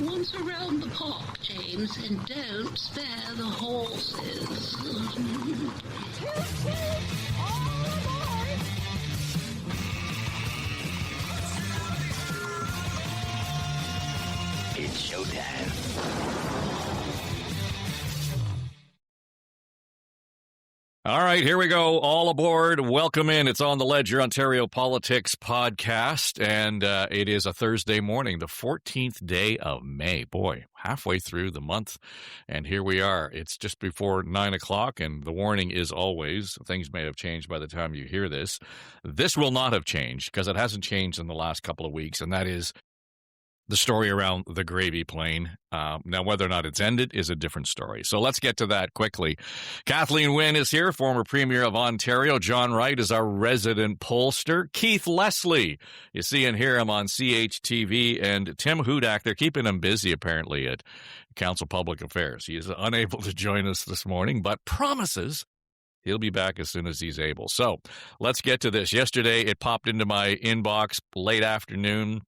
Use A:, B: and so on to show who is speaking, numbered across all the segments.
A: once around the park, James, and don't spare the horses.
B: It's showtime.
C: All right, here we go. All aboard. Welcome in. It's On the Ledger, Ontario Politics podcast, and it is a Thursday morning, the 14th day of May. Boy, halfway through the month, and here we are. It's just before 9 o'clock, and the warning is always, things may have changed by the time you hear this. This will not have changed, because it hasn't changed in the last couple of weeks, and that is the story around the gravy plane. Now, whether or not it's ended is a different story. So let's get to that quickly. Kathleen Wynne is here, former Premier of Ontario. John Wright is our resident pollster. Keith Leslie, you see and hear him on CHTV. And Tim Hudak, they're keeping him busy apparently at Council Public Affairs. He is unable to join us this morning, but promises he'll be back as soon as he's able. So let's get to this. Yesterday, it popped into my inbox late afternoon.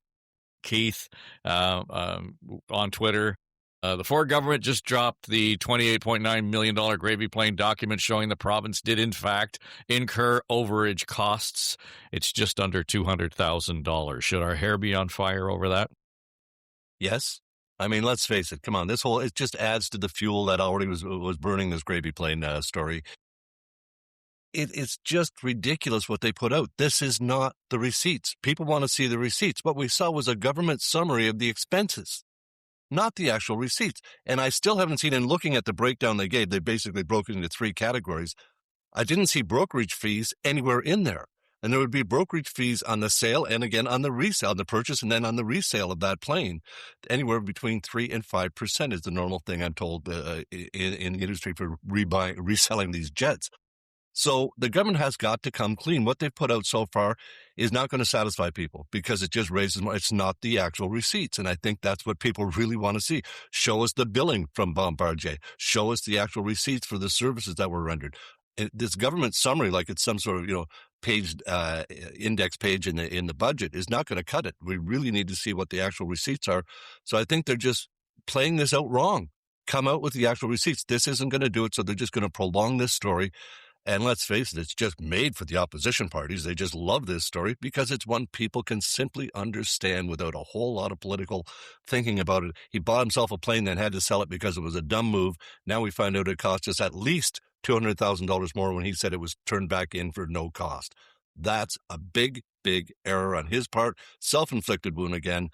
C: Keith on Twitter. The Ford government just dropped the $28.9 million gravy plane document showing the province did, in fact, incur overage costs. It's just under $200,000. Should our hair be on fire over that?
D: Yes. I mean, let's face it. Come on. It just adds to the fuel that already was burning this gravy plane story. It's just ridiculous what they put out. This is not the receipts. People want to see the receipts. What we saw was a government summary of the expenses, not the actual receipts. And I still haven't seen, in looking at the breakdown they gave, they basically broke it into three categories. I didn't see brokerage fees anywhere in there. And there would be brokerage fees on the sale and again on the resale, the purchase, and then on the resale of that plane. Anywhere between 3 and 5% is the normal thing, I'm told, in the industry for reselling these jets. So the government has got to come clean. What they've put out so far is not going to satisfy people because it just raises more. It's not the actual receipts. And I think that's what people really want to see. Show us the billing from Bombardier. Show us the actual receipts for the services that were rendered. This government summary, like it's some sort of, page, index page in the budget, is not going to cut it. We really need to see what the actual receipts are. So I think they're just playing this out wrong. Come out with the actual receipts. This isn't going to do it. So they're just going to prolong this story. And let's face it, it's just made for the opposition parties. They just love this story because it's one people can simply understand without a whole lot of political thinking about it. He bought himself a plane and had to sell it because it was a dumb move. Now we find out it cost us at least $200,000 more when he said it was turned back in for no cost. That's a big, big error on his part. Self-inflicted wound again.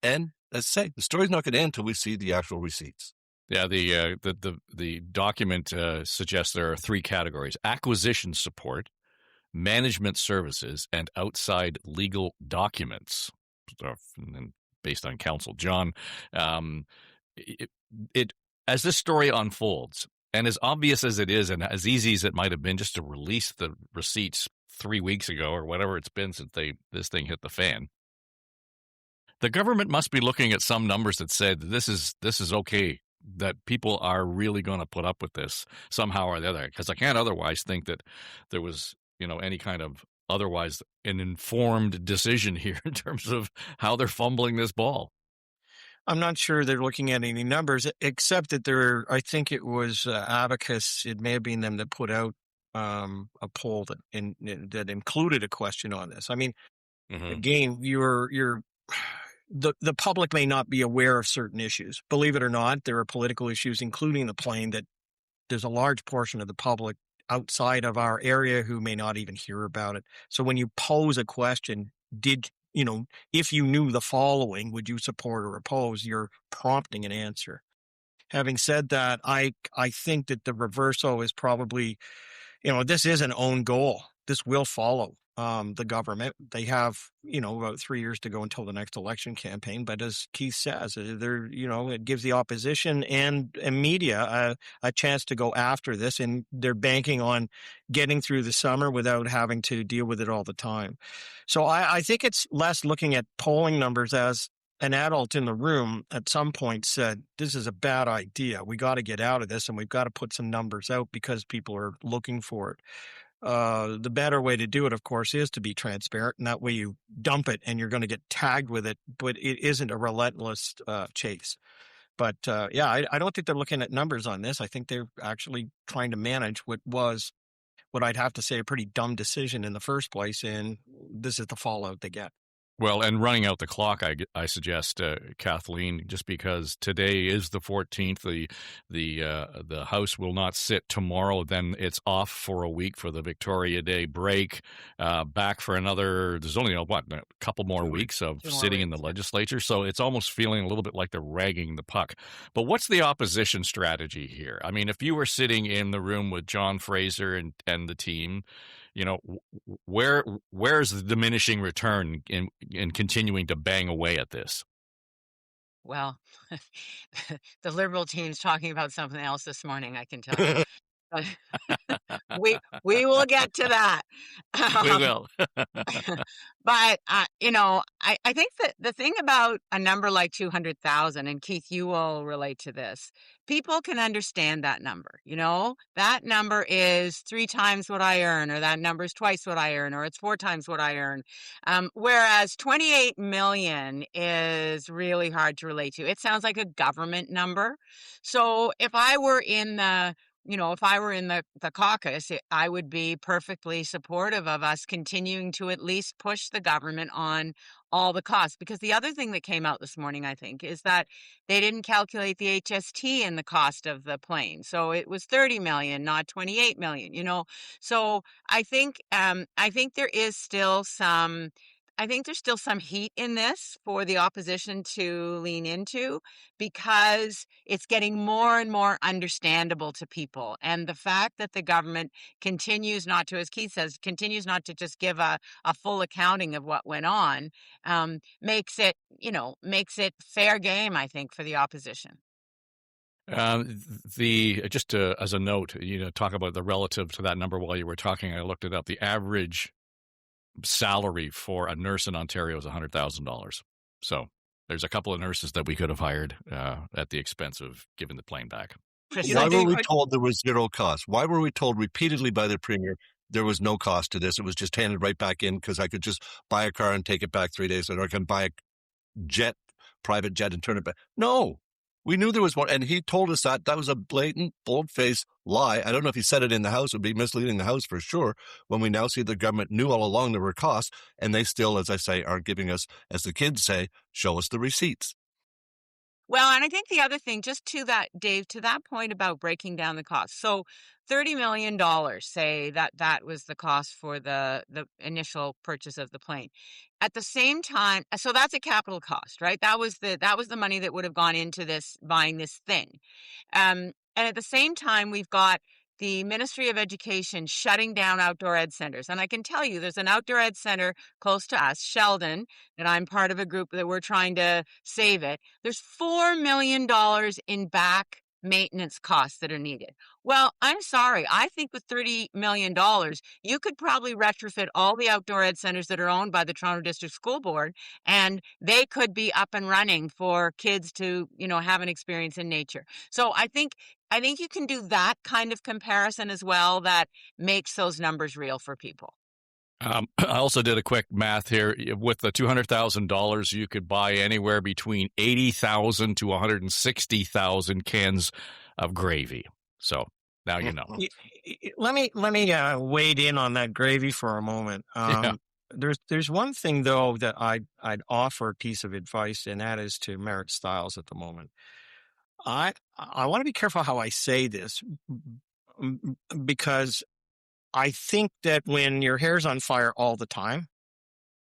D: And let's say the story's not going to end until we see the actual receipts.
C: Yeah, the document suggests there are three categories: acquisition support, management services, and outside legal documents. Based on counsel, John, as this story unfolds, and as obvious as it is, and as easy as it might have been just to release the receipts 3 weeks ago or whatever it's been since this thing hit the fan, the government must be looking at some numbers that said this is okay, that people are really going to put up with this somehow or the other, because I can't otherwise think that there was, any kind of otherwise an informed decision here in terms of how they're fumbling this ball.
E: I'm not sure they're looking at any numbers, except that I think it was Abacus, it may have been them that put out a poll that included a question on this. I mean, again, the public may not be aware of certain issues. Believe it or not, there are political issues, including the plane, that there's a large portion of the public outside of our area who may not even hear about it. So when you pose a question, if you knew the following, would you support or oppose? You're prompting an answer. Having said that, I think that the reverso is probably, this is an own goal. This will follow the government. They have, about 3 years to go until the next election campaign. But as Keith says, it gives the opposition and media a chance to go after this, and they're banking on getting through the summer without having to deal with it all the time. So I think it's less looking at polling numbers, as an adult in the room at some point said, this is a bad idea. We got to get out of this, and we've got to put some numbers out because people are looking for it. The better way to do it, of course, is to be transparent, and that way you dump it and you're going to get tagged with it, but it isn't a relentless chase. But I don't think they're looking at numbers on this. I think they're actually trying to manage what I'd have to say a pretty dumb decision in the first place, and this is the fallout they get.
C: Well, and running out the clock, I suggest, Kathleen, just because today is the 14th, the House will not sit tomorrow. Then it's off for a week for the Victoria Day break. Back for another. There's only a couple more weeks of sitting in the legislature, so it's almost feeling a little bit like they're ragging the puck. But what's the opposition strategy here? I mean, if you were sitting in the room with John Fraser and the team, where's the diminishing return in continuing to bang away at this?
F: Well, the Liberal team's talking about something else this morning, I can tell you. we will get to that.
C: We will.
F: But, I think that the thing about a number like 200,000, and Keith, you will relate to this, people can understand that number. That number is 3 times what I earn, or that number is twice what I earn, or it's 4 times what I earn. Whereas 28 million is really hard to relate to. It sounds like a government number. So if I were in the caucus, I would be perfectly supportive of us continuing to at least push the government on all the costs. Because the other thing that came out this morning, I think, is that they didn't calculate the HST in the cost of the plane. So it was 30 million, not 28 million, So I think there is still some there's still some heat in this for the opposition to lean into, because it's getting more and more understandable to people. And the fact that the government continues not to, as Keith says, continues not to just give a full accounting of what went on, makes it fair game, I think, for the opposition.
C: Just as a note, talk about the relative to that number while you were talking. I looked it up. The average salary for a nurse in Ontario is $100,000. So there's a couple of nurses that we could have hired at the expense of giving the plane back.
D: Why were we told there was zero cost? Why were we told repeatedly by the Premier there was no cost to this? It was just handed right back in because I could just buy a car and take it back 3 days later. I can buy a private jet and turn it back. No. We knew there was one, and he told us that was a blatant, bold-faced lie. I don't know if he said it in the House. It would be misleading the House for sure, when we now see the government knew all along there were costs, and they still, as I say, are giving us, as the kids say, show us the receipts.
F: Well, and I think the other thing, just to that, Dave, to that point about breaking down the cost. So $30 million, say that was the cost for the initial purchase of the plane. At the same time, so that's a capital cost, right? That was the money that would have gone into this, buying this thing. And at the same time, we've got the Ministry of Education shutting down outdoor ed centers. And I can tell you, there's an outdoor ed center close to us, Sheldon, that I'm part of a group that we're trying to save it. There's $4 million in back maintenance costs that are needed. Well, I'm sorry. I think with $30 million, you could probably retrofit all the outdoor ed centers that are owned by the Toronto District School Board, and they could be up and running for kids to, have an experience in nature. So I think you can do that kind of comparison as well that makes those numbers real for people.
C: I also did a quick math here. With the $200,000, you could buy anywhere between 80,000 to 160,000 cans of gravy. So now you know.
E: Let me wade in on that gravy for a moment. There's one thing though that I'd offer a piece of advice, and that is to Merritt Stiles at the moment. I want to be careful how I say this, because I think that when your hair's on fire all the time,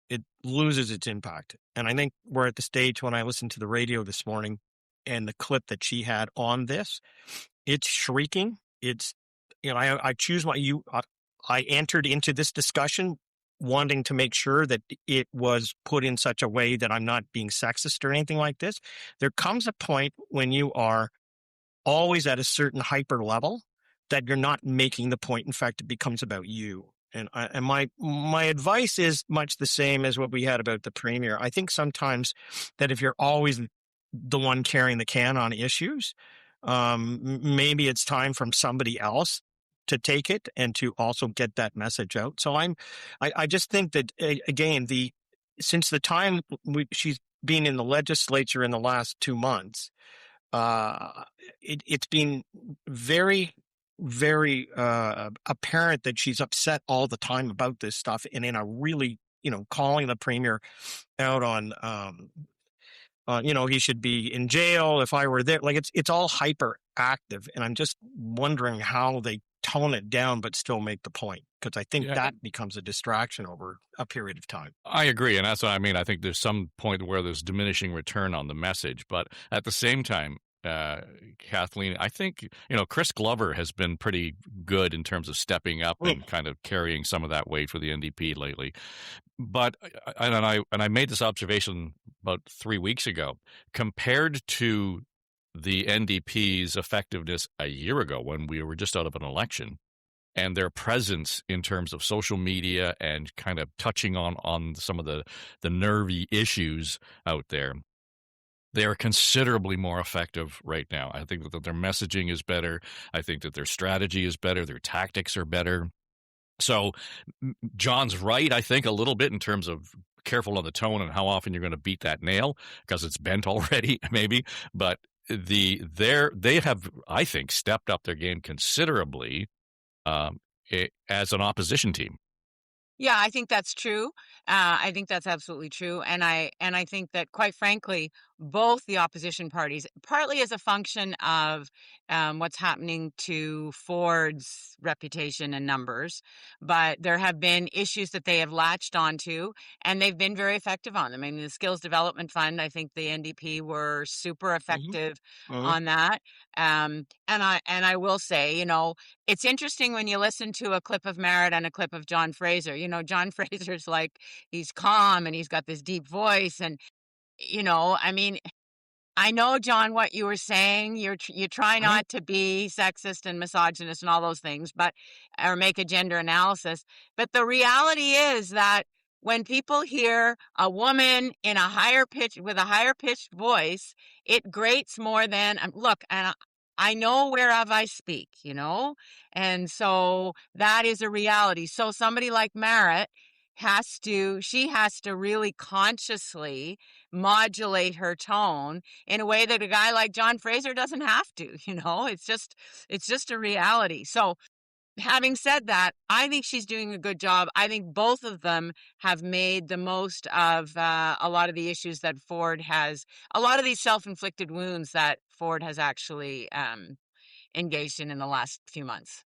E: it loses its impact. And I think we're at the stage when I listened to the radio this morning and the clip that she had on this, it's shrieking. It's, I entered into this discussion wanting to make sure that it was put in such a way that I'm not being sexist or anything like this. There comes a point when you are always at a certain hyper level that you're not making the point. In fact, it becomes about you. And my advice is much the same as what we had about the Premier. I think sometimes that if you're always the one carrying the can on issues, maybe it's time from somebody else to take it and to also get that message out. So I just think that again, since the time she's been in the legislature in the last 2 months, it's been very, very apparent that she's upset all the time about this stuff, and in a really, calling the premier out on, he should be in jail if I were there. Like it's all hyperactive, and I'm just wondering how they tone it down but still make the point, because I think that becomes a distraction over a period of time.
C: I agree, and that's what I mean. I think there's some point where there's diminishing return on the message, but at the same time, Kathleen, I think Chris Glover has been pretty good in terms of stepping up and kind of carrying some of that weight for the NDP lately. But I made this observation about 3 weeks ago, compared to the NDP's effectiveness a year ago when we were just out of an election, and their presence in terms of social media and kind of touching on some of the nervy issues out there. They are considerably more effective right now. I think that their messaging is better. I think that their strategy is better. Their tactics are better. So John's right, I think, a little bit in terms of careful on the tone and how often you're going to beat that nail, because it's bent already, maybe. But they have, I think, stepped up their game considerably as an opposition team.
F: Yeah, I think that's true. I think that's absolutely true. And I think that, quite frankly, both the opposition parties, partly as a function of what's happening to Ford's reputation and numbers, but there have been issues that they have latched onto, and they've been very effective on them. I mean, the Skills Development Fund, I think the NDP were super effective on that. And I will say, it's interesting when you listen to a clip of Merritt and a clip of John Fraser. John Fraser's like, he's calm and he's got this deep voice, and I mean, I know, John, what you were saying. You try not to be sexist and misogynist and all those things, or make a gender analysis. But the reality is that when people hear a woman with a higher pitched voice, it grates more than look. And I know whereof I speak, and so that is a reality. So somebody like Merritt has to really consciously modulate her tone in a way that a guy like John Fraser doesn't have to. It's just a reality. So having said that, I think she's doing a good job. I think both of them have made the most of a lot of the issues that Ford has, a lot of these self-inflicted wounds that Ford has actually engaged in the last few months.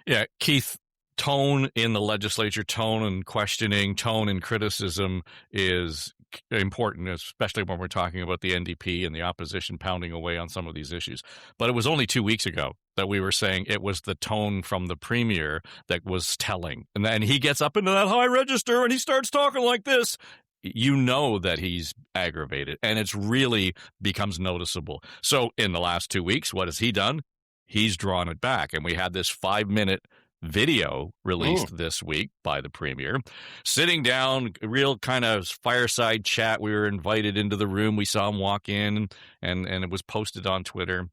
C: Yeah, Keith, tone in the legislature, tone and questioning, tone and criticism is important, especially when we're talking about the NDP and the opposition pounding away on some of these issues. But it was only 2 weeks ago that we were saying it was the tone from the premier that was telling. And then he gets up into that high register and he starts talking like this. That he's aggravated, and it's really becomes noticeable. So in the last 2 weeks, what has he done? He's drawn it back. And we had this 5-minute video released this week by the premier, sitting down, real kind of fireside chat. We were invited into the room. We saw him walk in, and it was posted on Twitter.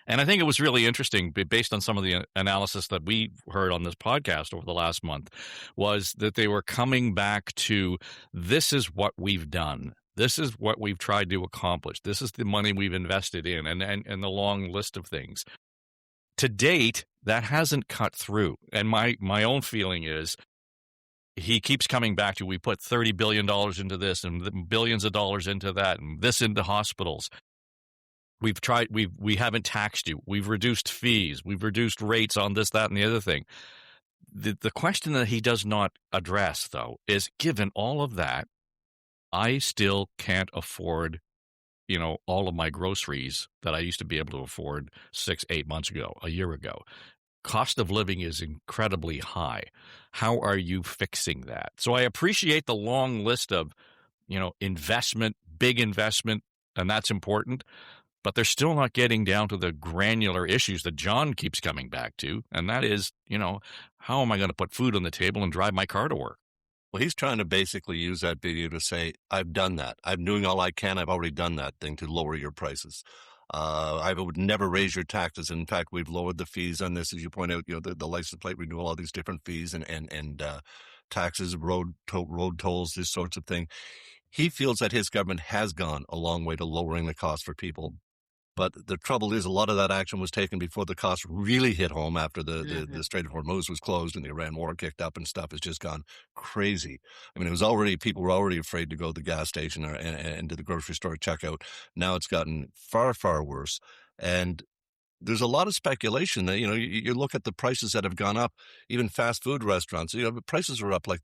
C: And I think it was really interesting, based on some of the analysis that we heard on this podcast over the last month, was that they were coming back to, this is what we've done. This is what we've tried to accomplish. This is the money we've invested in, and the long list of things. To date, that hasn't cut through. And my own feeling is he keeps coming back to, we put $30 billion into this and billions of dollars into that and this into hospitals. We've tried, we haven't taxed you. We've reduced fees. We've reduced rates on this, that, and the other thing. The question that he does not address, though, is, given all of that, I still can't afford all of my groceries that I used to be able to afford 6-8 months ago, a year ago. Cost of living is incredibly high. How are you fixing that? So I appreciate the long list of, investment, big investment, and that's important, but they're still not getting down to the granular issues that John keeps coming back to. And that is, how am I going to put food on the table and drive my car to work?
D: Well, he's trying to basically use that video to say, I've done that. I'm doing all I can. I've already done that thing to lower your prices. I would never raise your taxes. In fact, we've lowered the fees on this, as you point out. The license plate renewal, all these different fees and taxes, road tolls, this sorts of thing. He feels that his government has gone a long way to lowering the cost for people. But the trouble is, a lot of that action was taken before the cost really hit home after the Strait of Hormuz was closed and the Iran war kicked up and stuff has just gone crazy. I mean, people were already afraid to go to the gas station and to the grocery store checkout. Now it's gotten far, far worse. And there's a lot of speculation that, you look at the prices that have gone up, even fast food restaurants, the prices are up like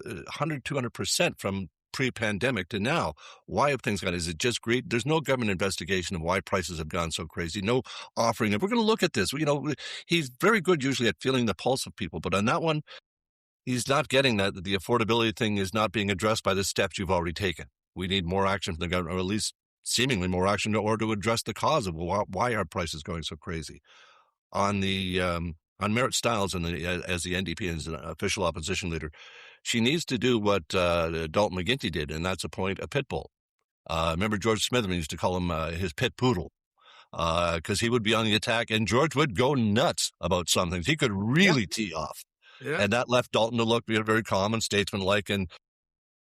D: 100, 200% from pre-pandemic to now. Why have things gone? Is it just greed? There's no government investigation of why prices have gone so crazy. No offering. If we're going to look at this, he's very good usually at feeling the pulse of people, but on that one, he's not getting that. The affordability thing is not being addressed by the steps you've already taken. We need more action from the government, or at least seemingly more action, or to address the cause of why are prices going so crazy. On Merritt Stiles as the NDP and as an official opposition leader, she needs to do what Dalton McGuinty did, and that's appoint a pit bull. Remember George Smitherman used to call him his pit poodle, because he would be on the attack, and George would go nuts about some things. He could really tee off. Yeah. And that left Dalton to look very calm and statesmanlike, and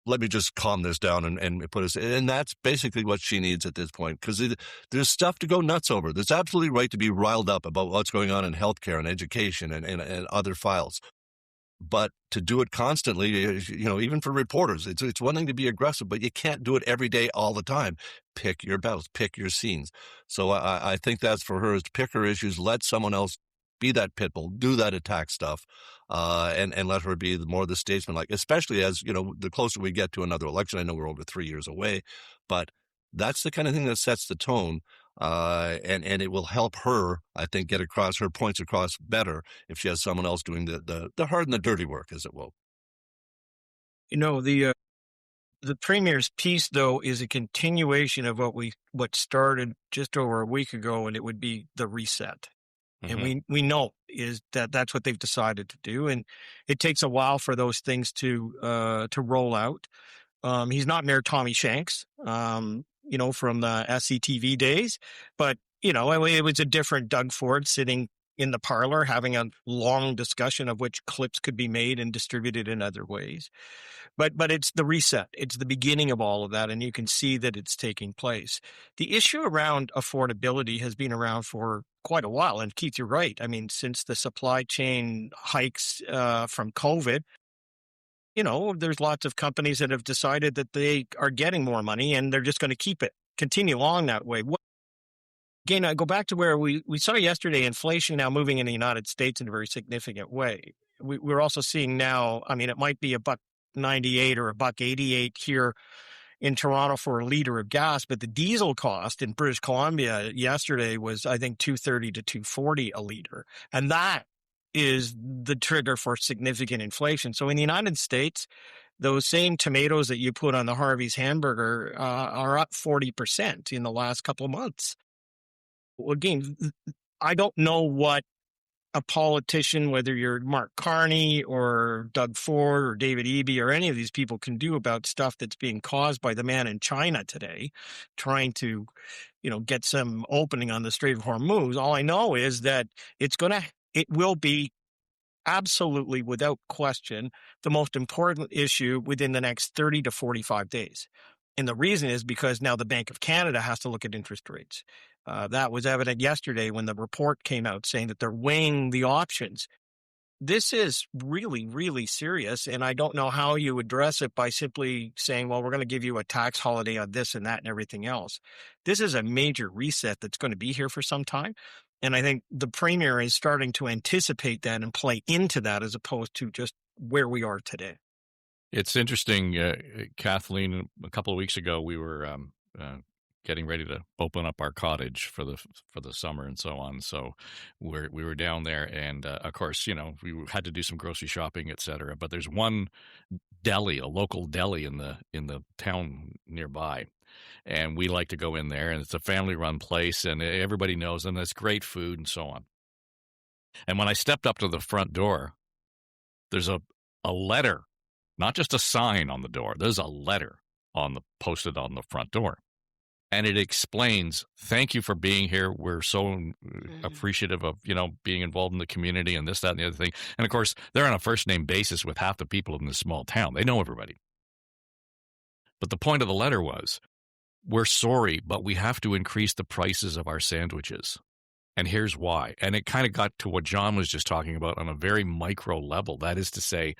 D: let me just calm this down and put us. And that's basically what she needs at this point, because there's stuff to go nuts over. There's absolutely right to be riled up about what's going on in healthcare and education and other files. But to do it constantly, even for reporters, it's one thing to be aggressive, but you can't do it every day all the time. Pick your battles, pick your scenes. So I think that's for her, is to pick her issues, let someone else be that pit bull, do that attack stuff, and let her be more the statesman, especially as, the closer we get to another election. I know we're over 3 years away, but that's the kind of thing that sets the tone. And it will help her, I think, get her points across better if she has someone else doing the hard and the dirty work, as it will.
E: The Premier's piece, though, is a continuation of what started just over a week ago, and it would be the reset. Mm-hmm. And we know is that's what they've decided to do, and it takes a while for those things to roll out. He's not Mayor Tommy Shanks, from the SCTV days, but it was a different Doug Ford sitting in the parlor having a long discussion of which clips could be made and distributed in other ways. But it's the reset. It's the beginning of all of that, and you can see that it's taking place. The issue around affordability has been around for quite a while, and Keith, you're right. I mean, since the supply chain hikes from COVID, there's lots of companies that have decided that they are getting more money and they're just going to continue along that way. Again, I go back to where we saw yesterday, inflation now moving in the United States in a very significant way. We're also seeing now, it might be $1.98 or $1.88 here in Toronto for a liter of gas, but the diesel cost in British Columbia yesterday was, I think, $2.30 to $2.40 a liter. And that is the trigger for significant inflation. So in the United States, those same tomatoes that you put on the Harvey's hamburger are up 40% in the last couple of months. Again, I don't know what a politician, whether you're Mark Carney or Doug Ford or David Eby or any of these people, can do about stuff that's being caused by the man in China today, trying to, get some opening on the Strait of Hormuz. All I know is that it will be absolutely, without question, the most important issue within the next 30 to 45 days. And the reason is because now the Bank of Canada has to look at interest rates. That was evident yesterday when the report came out saying that they're weighing the options. This is really, really serious, and I don't know how you address it by simply saying, well, we're going to give you a tax holiday on this and that and everything else. This is a major reset that's going to be here for some time, and I think the Premier is starting to anticipate that and play into that as opposed to just where we are today.
C: It's interesting, Kathleen, a couple of weeks ago, we were getting ready to open up our cottage for the summer and so on. So we were down there, and of course, we had to do some grocery shopping, et cetera. But there's one deli, a local deli in the town nearby, and we like to go in there, and it's a family-run place, and everybody knows them. It's great food and so on. And when I stepped up to the front door, there's a letter, not just a sign on the door. There's a letter posted on the front door. and it explains, thank you for being here. We're so appreciative of, being involved in the community and this, that, and the other thing. And of course, they're on a first name basis with half the people in this small town. They know everybody. But the point of the letter was, we're sorry, but we have to increase the prices of our sandwiches. And here's why. And it kind of got to what John was just talking about on a very micro level. That is to say,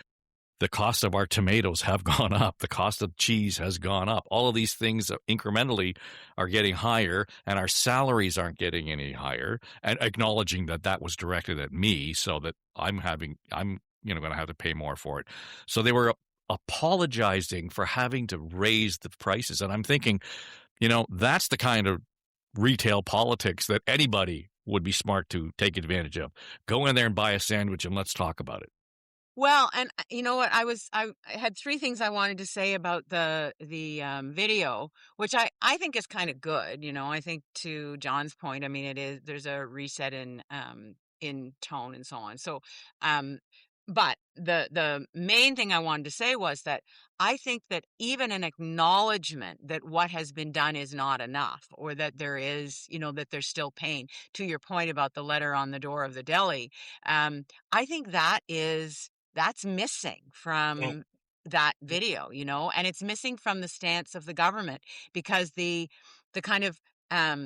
C: the cost of our tomatoes have gone up. The cost of cheese has gone up. All of these things incrementally are getting higher, and our salaries aren't getting any higher. And acknowledging that was directed at me, so that I'm going to have to pay more for it. So they were apologizing for having to raise the prices. And I'm thinking, that's the kind of retail politics that anybody would be smart to take advantage of. Go in there and buy a sandwich, and let's talk about it.
F: Well, and you know what? I had three things I wanted to say about the video, which I think is kind of good. I think to John's point, I mean, there's a reset in tone and so on. So, but the main thing I wanted to say was that I think that even an acknowledgement that what has been done is not enough, or that there is, that there's still pain. To your point about the letter on the door of the deli, I think that's missing from that video, and it's missing from the stance of the government, because the kind of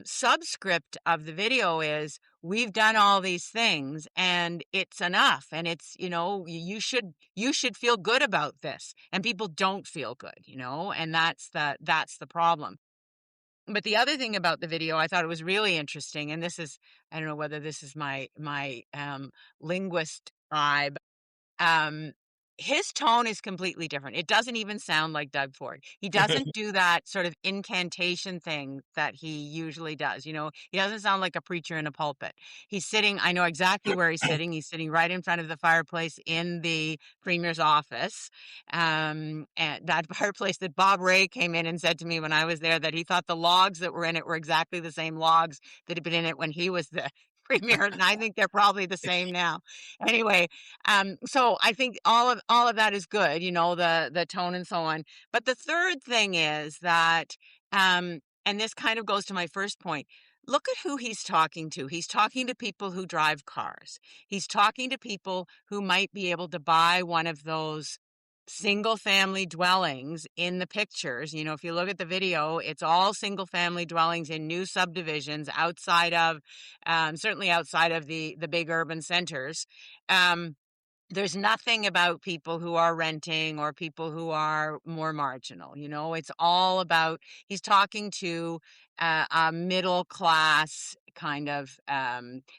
F: subscript of the video is, we've done all these things and it's enough, and it's, you should feel good about this, and people don't feel good, and that's the problem. But the other thing about the video, I thought it was really interesting, and this is, I don't know whether this is my linguist vibe. His tone is completely different. It doesn't even sound like Doug Ford. He doesn't do that sort of incantation thing that he usually does. He doesn't sound like a preacher in a pulpit. He's sitting, I know exactly where he's sitting. He's sitting right in front of the fireplace in the Premier's office. And that fireplace that Bob Ray came in and said to me when I was there that he thought the logs that were in it were exactly the same logs that had been in it when he was the Premier, and I think they're probably the same now. Anyway, so I think all of that is good, the tone and so on. But the third thing is that, and this kind of goes to my first point. Look at who he's talking to. He's talking to people who drive cars. He's talking to people who might be able to buy one of those single family dwellings in the pictures. If you look at the video, it's all single family dwellings in new subdivisions outside of, certainly outside of the big urban centers. There's nothing about people who are renting or people who are more marginal. It's all about, he's talking to a middle class kind of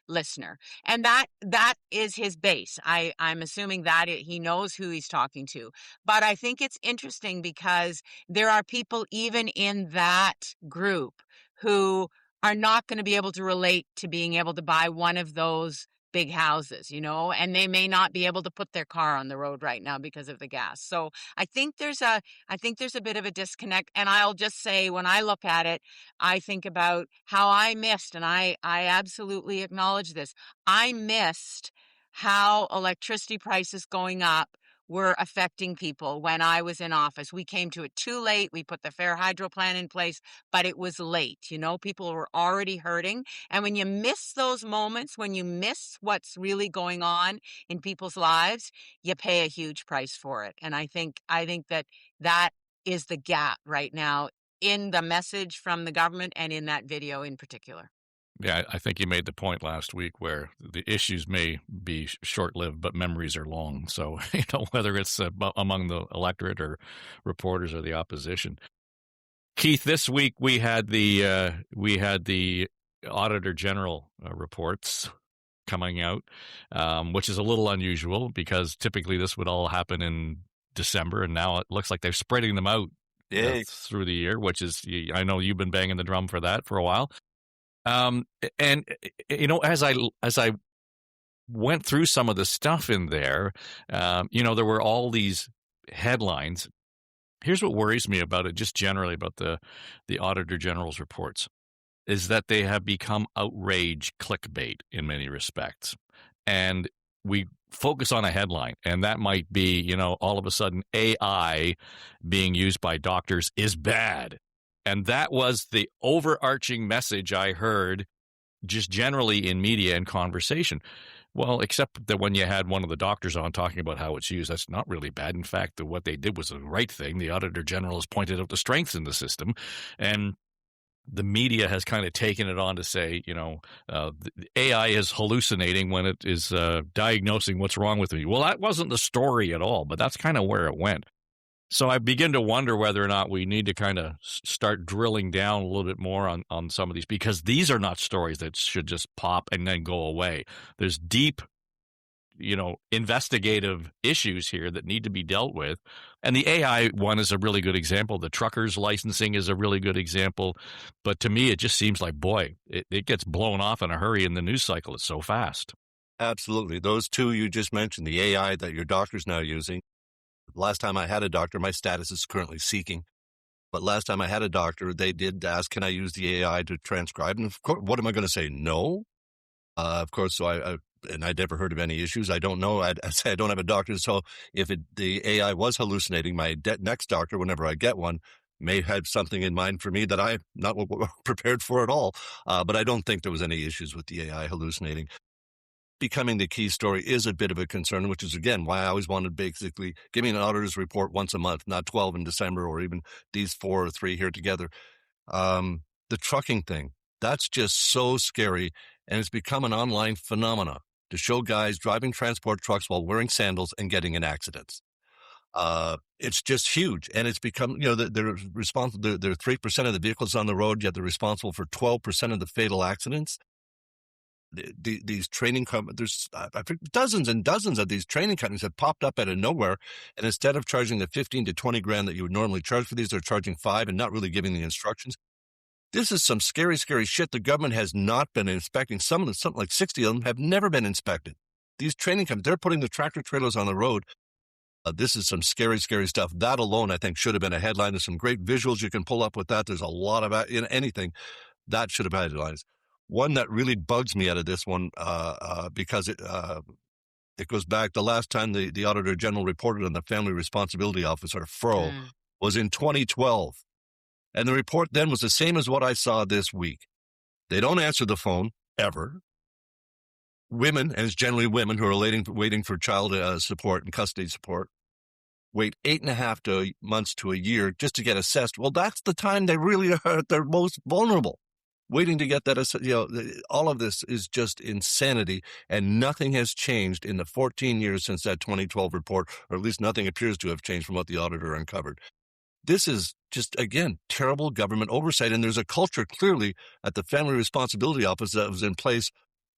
F: listener, and that is his base. I'm assuming that he knows who he's talking to. But I think it's interesting because there are people even in that group who are not going to be able to relate to being able to buy one of those big houses, and they may not be able to put their car on the road right now because of the gas. So I think there's a bit of a disconnect. And I'll just say, when I look at it, I think about how I missed, and I absolutely acknowledge this, I missed how electricity prices going up were affecting people when I was in office. We came to it too late. We put the Fair Hydro plan in place, but it was late. People were already hurting. And when you miss those moments, when you miss what's really going on in people's lives, you pay a huge price for it. And I think that is the gap right now in the message from the government and in that video in particular.
C: Yeah, I think you made the point last week where the issues may be short-lived, but memories are long. So, whether it's among the electorate or reporters or the opposition. Keith, this week we had the Auditor General reports coming out, which is a little unusual because typically this would all happen in December, and now it looks like they're spreading them out through the year, which is, I know you've been banging the drum for that for a while. And as I went through some of the stuff in there, there were all these headlines. Here's what worries me about it, just generally about the Auditor General's reports, is that they have become outrage clickbait in many respects. And we focus on a headline, and that might be, all of a sudden AI being used by doctors is bad. And that was the overarching message I heard just generally in media and conversation. Well, except that when you had one of the doctors on talking about how it's used, that's not really bad. In fact, what they did was the right thing. The Auditor General has pointed out the strengths in the system, and the media has kind of taken it on to say, the AI is hallucinating when it is diagnosing what's wrong with me. Well, that wasn't the story at all, but that's kind of where it went. So I begin to wonder whether or not we need to kind of start drilling down a little bit more on some of these, because these are not stories that should just pop and then go away. There's deep, investigative issues here that need to be dealt with. And the AI one is a really good example. The truckers licensing is a really good example. But to me, it just seems like, boy, it gets blown off in a hurry in the news cycle. It's so fast.
D: Absolutely. Those two you just mentioned, the AI that your doctor's now using. Last time I had a doctor, my status is currently seeking. But last time I had a doctor, they did ask, can I use the AI to transcribe? And of course, what am I going to say? No. Of course, so I never heard of any issues. I don't know. I'd say I don't have a doctor. So if the AI was hallucinating, my next doctor, whenever I get one, may have something in mind for me that I'm not prepared for at all. But I don't think there was any issues with the AI hallucinating. Becoming the key story is a bit of a concern, which is, again, why I always wanted basically give me an auditor's report once a month, not 12 in December or even these 4 or 3 here together. The trucking thing, that's just so scary. And it's become an online phenomena to show guys driving transport trucks while wearing sandals and getting in accidents. It's just huge. And it's become, they're responsible. They're 3% of the vehicles on the road, yet they're responsible for 12% of the fatal accidents. These training companies, there's dozens and dozens of these training companies have popped up out of nowhere. And instead of charging the 15 to 20 grand that you would normally charge for these, they're charging 5 and not really giving the instructions. This is some scary, scary shit. The government has not been inspecting. Something like 60 of them have never been inspected. These training companies, they're putting the tractor trailers on the road. This is some scary, scary stuff. That alone, I think, should have been a headline. There's some great visuals you can pull up with that. There's a lot of anything that should have been headlines. One that really bugs me out of this one, because it goes back, the last time the Auditor General reported on the Family Responsibility Officer, FRO, was in 2012. And the report then was the same as what I saw this week. They don't answer the phone, ever. Women, and it's generally women who are waiting for child support and custody support, wait 8.5 months to a year just to get assessed. Well, that's the time they really are at their most vulnerable. Waiting to get that, all of this is just insanity, and nothing has changed in the 14 years since that 2012 report, or at least nothing appears to have changed from what the auditor uncovered. This is just, again, terrible government oversight, and there's a culture clearly at the Family Responsibility Office that was in place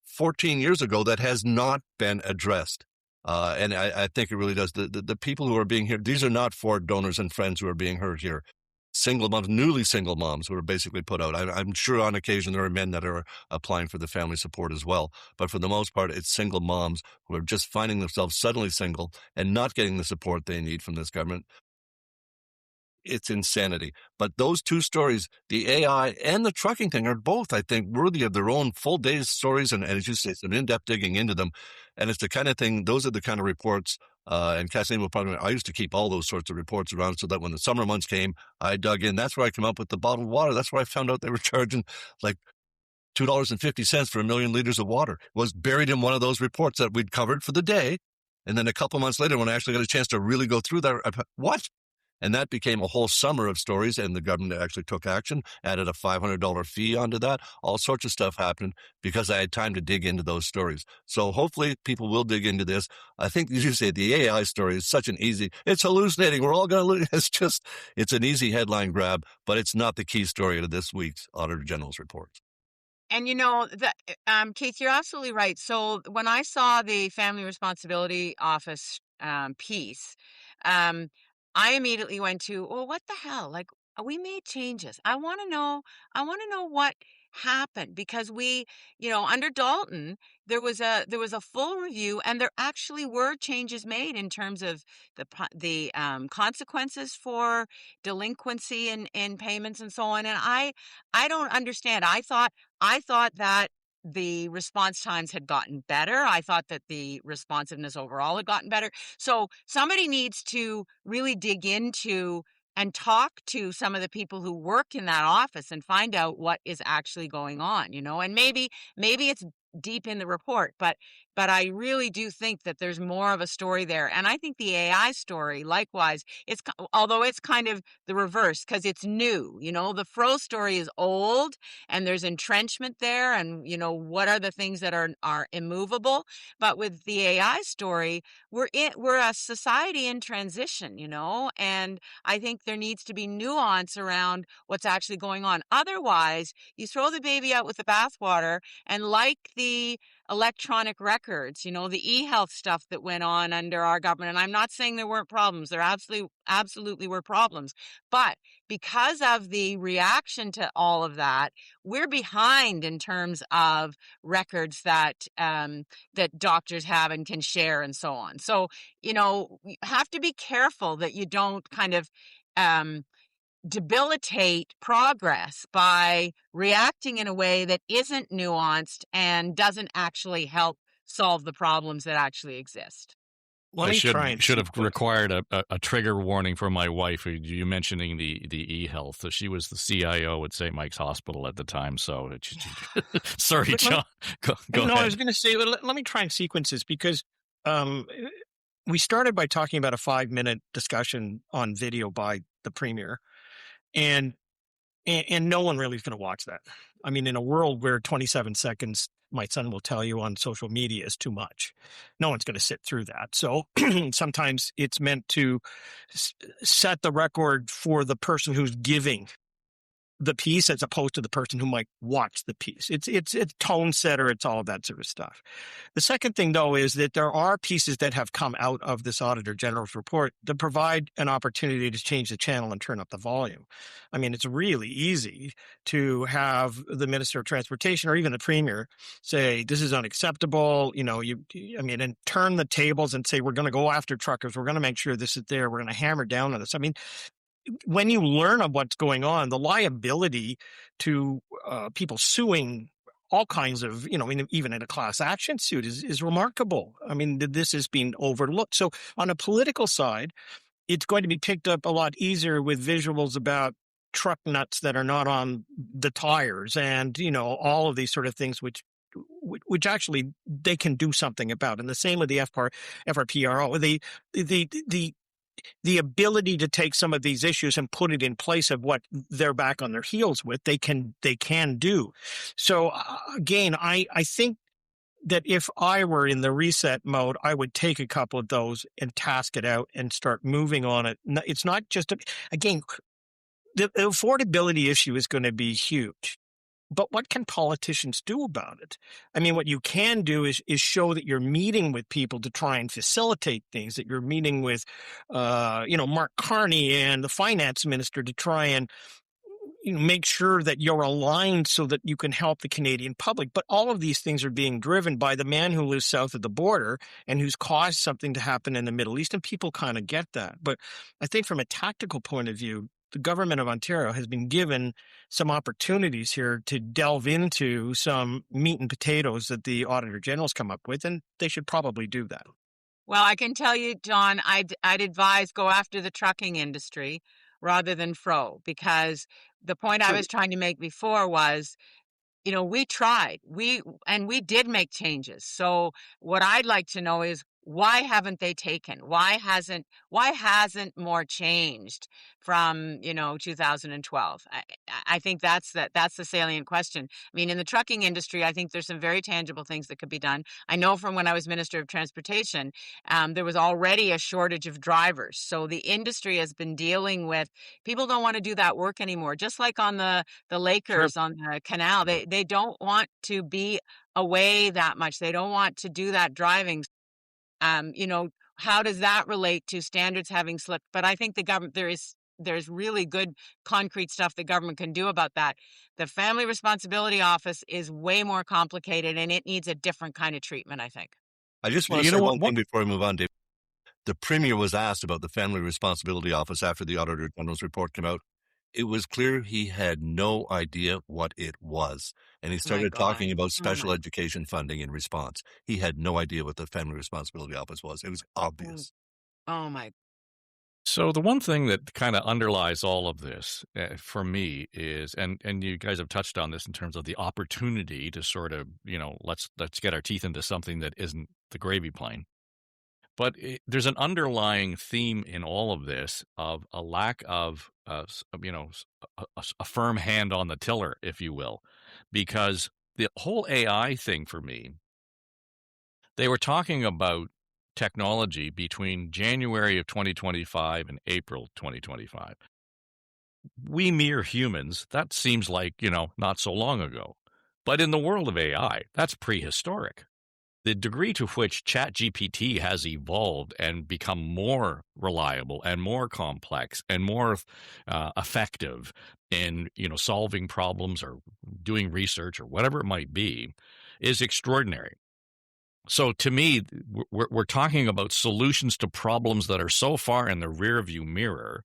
D: 14 years ago that has not been addressed. And I think it really does. The people who are being here, these are not for donors and friends who are being hurt here. Single moms, newly single moms who are basically put out. I'm sure on occasion there are men that are applying for the family support as well. But for the most part, it's single moms who are just finding themselves suddenly single and not getting the support they need from this government. It's insanity. But those two stories, the AI and the trucking thing, are both, I think, worthy of their own full day's stories. And as you say, some in-depth digging into them. And it's the kind of thing, those are the kind of reports. And Kathleen will probably, I used to keep all those sorts of reports around so that when the summer months came, I dug in. That's where I came up with the bottled water. That's where I found out they were charging like $2.50 for 1 million liters of water. It was buried in one of those reports that we'd covered for the day. And then a couple months later, when I actually got a chance to really go through that, I thought, what? And that became a whole summer of stories, and the government actually took action, added a $500 fee onto that. All sorts of stuff happened because I had time to dig into those stories. So hopefully people will dig into this. I think, as you say, the AI story is such an easy, it's hallucinating. We're all going to lose. It's an easy headline grab, but it's not the key story of this week's Auditor General's reports.
F: And Keith, you're absolutely right. So when I saw the Family Responsibility Office piece, I immediately went to, well, what the hell? Like, we made changes. I want to know what happened, because we, under Dalton, there was a full review, and there actually were changes made in terms of the consequences for delinquency in payments and so on. And I don't understand. I thought that the response times had gotten better. I thought that the responsiveness overall had gotten better. So somebody needs to really dig into and talk to some of the people who work in that office and find out what is actually going on, and maybe it's deep in the report, but I really do think that there's more of a story there. And I think the AI story, likewise, although it's kind of the reverse because it's new. The Fro story is old and there's entrenchment there, and what are the things that are immovable. But with the AI story, we're a society in transition, and I think there needs to be nuance around what's actually going on. Otherwise, you throw the baby out with the bathwater, and like the electronic records, the e-health stuff that went on under our government. And I'm not saying there weren't problems. There absolutely were problems. But because of the reaction to all of that, we're behind in terms of records that doctors have and can share and so on. So, you have to be careful that you don't kind of debilitate progress by reacting in a way that isn't nuanced and doesn't actually help solve the problems that actually exist.
C: I should have required a trigger warning for my wife. You mentioning the e-health. She was the CIO at St. Mike's Hospital at the time. So, sorry, John. Go ahead.
E: I was going to say, let me try and sequence this because we started by talking about a 5-minute discussion on video by the Premier. And no one really is going to watch that. I mean, in a world where 27 seconds, my son will tell you on social media, is too much, no one's going to sit through that. So sometimes it's meant to set the record for the person who's giving the piece as opposed to the person who might watch the piece. It's tone setter. It's all of that sort of stuff. The second thing, though, is that there are pieces that have come out of this Auditor General's report that provide an opportunity to change the channel and turn up the volume. I mean, it's really easy to have the Minister of Transportation or even the Premier say, this is unacceptable, and turn the tables and say, we're going to go after truckers. We're going to make sure this is there. We're going to hammer down on this. I mean, when you learn of what's going on, the liability to people suing all kinds of, even in a class action suit is remarkable. I mean, this is being overlooked. So on a political side, it's going to be picked up a lot easier with visuals about truck nuts that are not on the tires and, all of these sort of things, which actually they can do something about. And the same with the FRPRO. The ability to take some of these issues and put it in place of what they're back on their heels with, they can do. So again, I think that if I were in the reset mode, I would take a couple of those and task it out and start moving on it. It's not just, again, the affordability issue is going to be huge. But what can politicians do about it? I mean, what you can do is show that you're meeting with people to try and facilitate things, that you're meeting with, Mark Carney and the finance minister to try and make sure that you're aligned so that you can help the Canadian public. But all of these things are being driven by the man who lives south of the border and who's caused something to happen in the Middle East. And people kind of get that. But I think from a tactical point of view, the government of Ontario has been given some opportunities here to delve into some meat and potatoes that the Auditor General's come up with, and they should probably do that.
F: Well, I can tell you, John, I'd advise go after the trucking industry rather than Fro, because the point I was trying to make before was, we tried. We did make changes. So what I'd like to know is, why haven't they taken? Why hasn't more changed from 2012? I think that's the salient question. I mean, in the trucking industry, I think there's some very tangible things that could be done. I know from when I was Minister of Transportation, there was already a shortage of drivers. So the industry has been dealing with, people don't want to do that work anymore. Just like on the Lakers, sure, on the canal, they don't want to be away that much. They don't want to do that driving. How does that relate to standards having slipped? But I think the government, there's really good concrete stuff the government can do about that. The Family Responsibility Office is way more complicated, and it needs a different kind of treatment, I think.
D: I just want to say one thing before I move on, Dave. The Premier was asked about the Family Responsibility Office after the Auditor General's report came out. It was clear he had no idea what it was. And he started talking about special education funding in response. He had no idea what the Family Responsibility Office was. It was obvious.
F: Oh, my.
C: So the one thing that kind of underlies all of this for me is, and you guys have touched on this in terms of the opportunity to sort of, let's get our teeth into something that isn't the gravy plane. But there's an underlying theme in all of this of a lack of, a firm hand on the tiller, if you will, because the whole AI thing for me, they were talking about technology between January of 2025 and April 2025. We mere humans, that seems like, not so long ago. But in the world of AI, that's prehistoric. The degree to which ChatGPT has evolved and become more reliable and more complex and more effective in solving problems or doing research or whatever it might be is extraordinary. So to me, we're talking about solutions to problems that are so far in the rearview mirror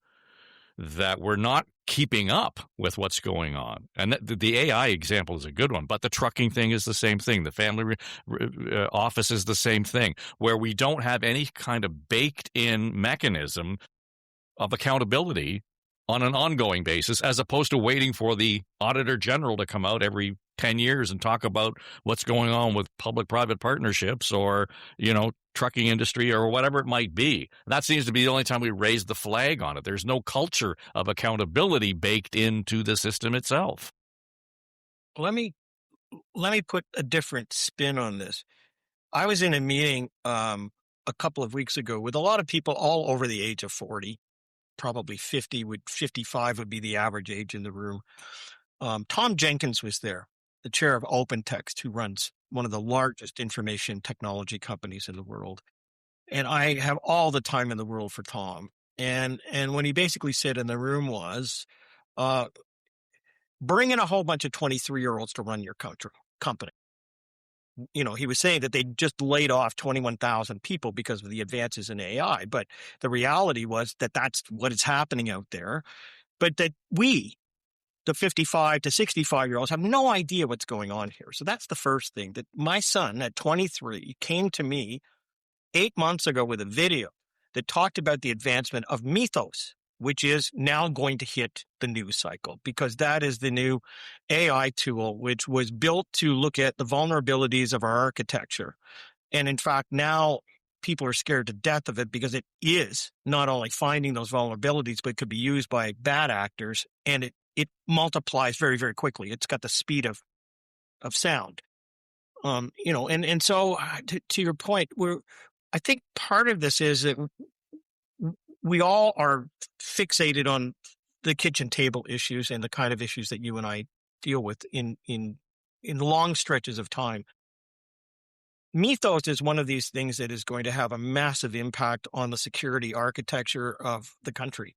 C: that we're not keeping up with what's going on. And the AI example is a good one, but the trucking thing is the same thing. The family office is the same thing, where we don't have any kind of baked-in mechanism of accountability on an ongoing basis, as opposed to waiting for the Auditor General to come out every 10 years and talk about what's going on with public-private partnerships or, trucking industry or whatever it might be. That seems to be the only time we raise the flag on it. There's no culture of accountability baked into the system itself.
E: Let me put a different spin on this. I was in a meeting a couple of weeks ago with a lot of people all over the age of 40. Probably 55 would be the average age in the room. Tom Jenkins was there, the chair of OpenText, who runs one of the largest information technology companies in the world. And I have all the time in the world for Tom. And when he basically said in the room was, bring in a whole bunch of 23-year-olds to run your company. He was saying that they just laid off 21,000 people because of the advances in AI. But the reality was that that's what is happening out there. But that we, the 55 to 65-year-olds, have no idea what's going on here. So that's the first thing. That my son at 23 came to me 8 months ago with a video that talked about the advancement of Mythos, which is now going to hit the news cycle, because that is the new AI tool, which was built to look at the vulnerabilities of our architecture. And in fact, now people are scared to death of it because it is not only finding those vulnerabilities, but could be used by bad actors. And it multiplies very, very quickly. It's got the speed of sound. And so to your point, I think part of this is that we all are fixated on the kitchen table issues and the kind of issues that you and I deal with in long stretches of time. Mythos is one of these things that is going to have a massive impact on the security architecture of the country.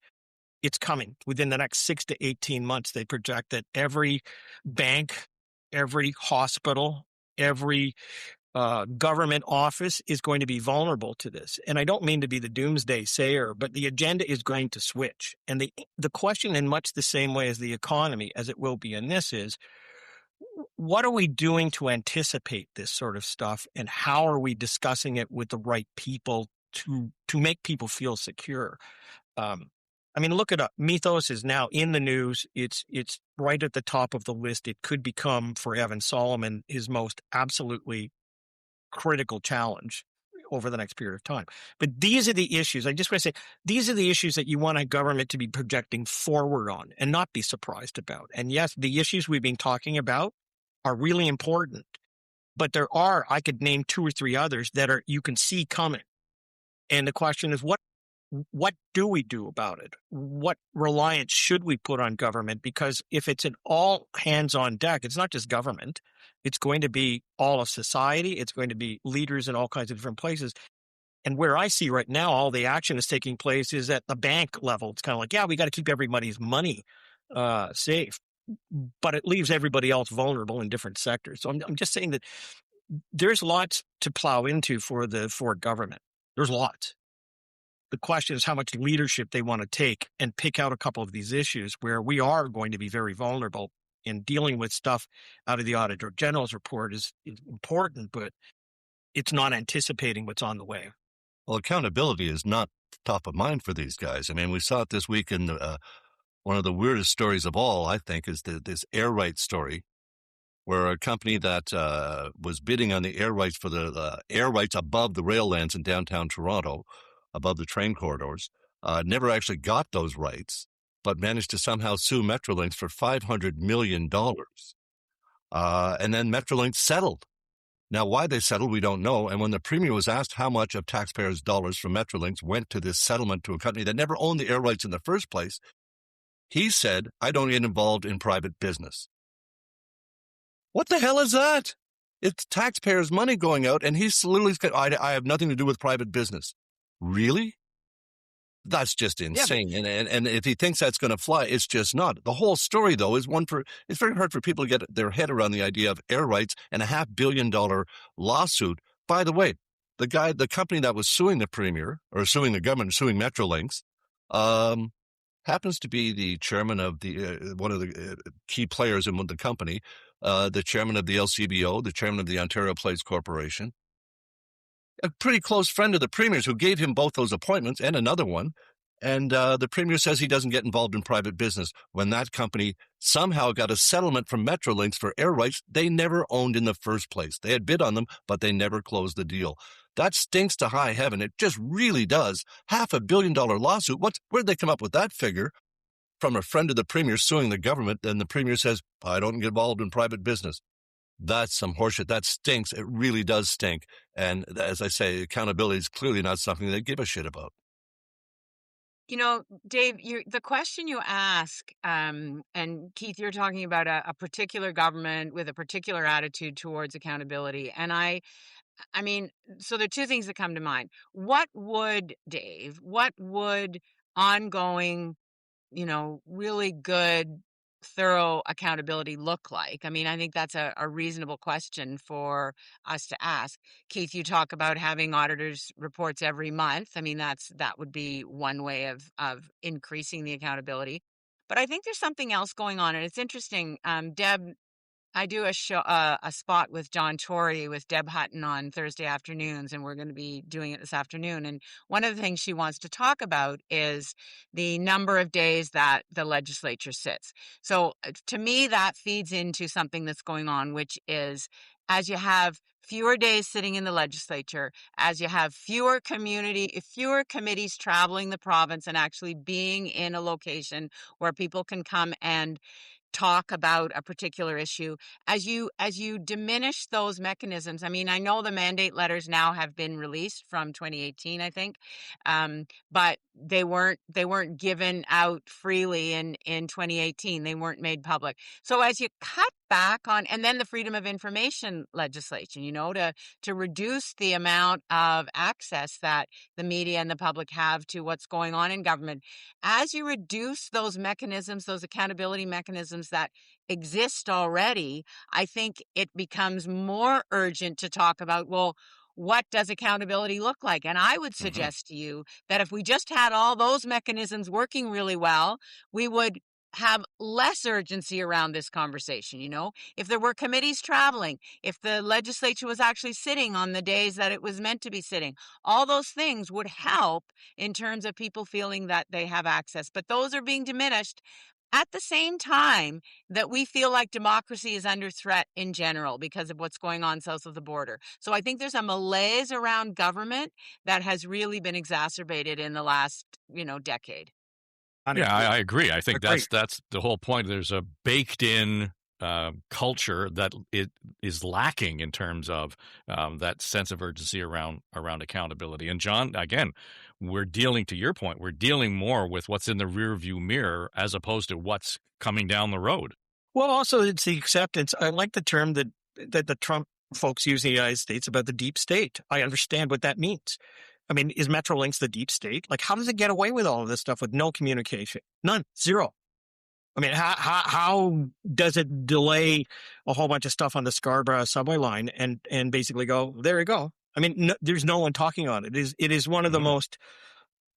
E: It's coming within the next 6 to 18 months. They project that every bank, every hospital, every government office is going to be vulnerable to this. And I don't mean to be the doomsday sayer, but the agenda is going to switch. And the question, in much the same way as the economy, as it will be in this, is what are we doing to anticipate this sort of stuff? And how are we discussing it with the right people to make people feel secure? Look it up. Mythos is now in the news. It's right at the top of the list. It could become, for Evan Solomon, his most absolutely critical challenge over the next period of time. But these are the issues. I just want to say, these are the issues that you want a government to be projecting forward on and not be surprised about. And yes, the issues we've been talking about are really important, but I could name 2 or 3 others that you can see coming. And the question is, what do we do about it? What reliance should we put on government? Because if it's an all hands on deck, it's not just government. It's going to be all of society. It's going to be leaders in all kinds of different places. And where I see right now, all the action is taking place is at the bank level. It's kind of like, yeah, we got to keep everybody's money safe, but it leaves everybody else vulnerable in different sectors. So I'm just saying that there's lots to plow into for government. There's lots. The question is how much leadership they want to take and pick out a couple of these issues where we are going to be very vulnerable. In dealing with stuff out of the Auditor General's report is important, but it's not anticipating what's on the way.
D: Well, accountability is not top of mind for these guys. I mean, we saw it this week in one of the weirdest stories of all, I think, is this air rights story, where a company that was bidding on the air rights for the air rights above the rail lands in downtown Toronto, above the train corridors, never actually got those rights, but managed to somehow sue Metrolinx for $500 million. And then Metrolinx settled. Now, why they settled, we don't know. And when the Premier was asked how much of taxpayers' dollars from Metrolinx went to this settlement to a company that never owned the air rights in the first place, he said, "I don't get involved in private business." What the hell is that? It's taxpayers' money going out, and he's literally said, I have nothing to do with private business. Really? That's just insane. Yeah. And if he thinks that's going to fly, it's just not. The whole story, though, is it's very hard for people to get their head around the idea of air rights and a $500 million lawsuit. By the way, the company that was suing the Premier, or suing the government, suing Metrolinx, happens to be the chairman of one of the key players in the company, the chairman of the LCBO, the chairman of the Ontario Place Corporation, a pretty close friend of the Premier's who gave him both those appointments and another one. And the Premier says he doesn't get involved in private business when that company somehow got a settlement from Metrolinx for air rights they never owned in the first place. They had bid on them, but they never closed the deal. That stinks to high heaven. It just really does. $500 million lawsuit. Where'd they come up with that figure? From a friend of the Premier suing the government, and the Premier says, "I don't get involved in private business." That's some horseshit. That stinks. It really does stink. And as I say, accountability is clearly not something they give a shit about.
F: You know, Dave, the question you ask, and Keith, you're talking about a particular government with a particular attitude towards accountability. And I mean, so there are two things that come to mind. What would ongoing, really good, thorough accountability look like? I mean, I think that's a reasonable question for us to ask. Keith, you talk about having auditors' reports every month. I mean, that would be one way of increasing the accountability. But I think there's something else going on, and it's interesting. Deb, I do a spot with John Tory with Deb Hutton on Thursday afternoons, and we're going to be doing it this afternoon. And one of the things she wants to talk about is the number of days that the legislature sits. So to me, that feeds into something that's going on, which is as you have fewer days sitting in the legislature, as you have fewer committees traveling the province and actually being in a location where people can come and talk about a particular issue, as you diminish those mechanisms. I mean, I know the mandate letters now have been released from 2018, I think, but they weren't given out freely in 2018. They weren't made public. So as you cut back on, and then the freedom of information legislation, to reduce the amount of access that the media and the public have to what's going on in government, as you reduce those mechanisms, those accountability mechanisms that exist already, I think it becomes more urgent to talk about, well, what does accountability look like? And I would suggest to you that if we just had all those mechanisms working really well, we would have less urgency around this conversation. If there were committees traveling, if the legislature was actually sitting on the days that it was meant to be sitting, all those things would help in terms of people feeling that they have access. But those are being diminished at the same time that we feel like democracy is under threat in general because of what's going on south of the border. So I think there's a malaise around government that has really been exacerbated in the last, decade.
C: Yeah, I agree. I think that's the whole point. There's a baked-in culture that it is lacking in terms of that sense of urgency around accountability. And John, again, to your point, we're dealing more with what's in the rearview mirror as opposed to what's coming down the road.
E: Well, also it's the acceptance. I like the term that the Trump folks use in the United States about the deep state. I understand what that means. I mean, is Metrolinx the deep state? Like, how does it get away with all of this stuff with no communication? None. Zero. I mean, how does it delay a whole bunch of stuff on the Scarborough subway line and basically go, there you go? I mean, there's no one talking on it. It is one of the most,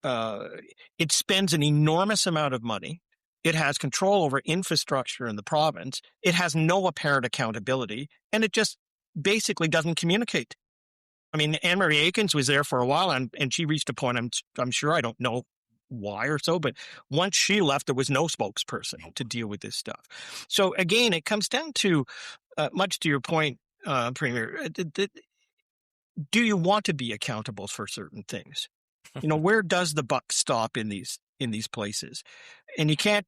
E: it spends an enormous amount of money. It has control over infrastructure in the province. It has no apparent accountability, and it just basically doesn't communicate. I mean, Anne Marie Aikens was there for a while, and she reached a point, I'm sure, I don't know why or so, but once she left, there was no spokesperson to deal with this stuff. So again, it comes down to, much to your point, Premier, do you want to be accountable for certain things? Where does the buck stop in these places? And you can't,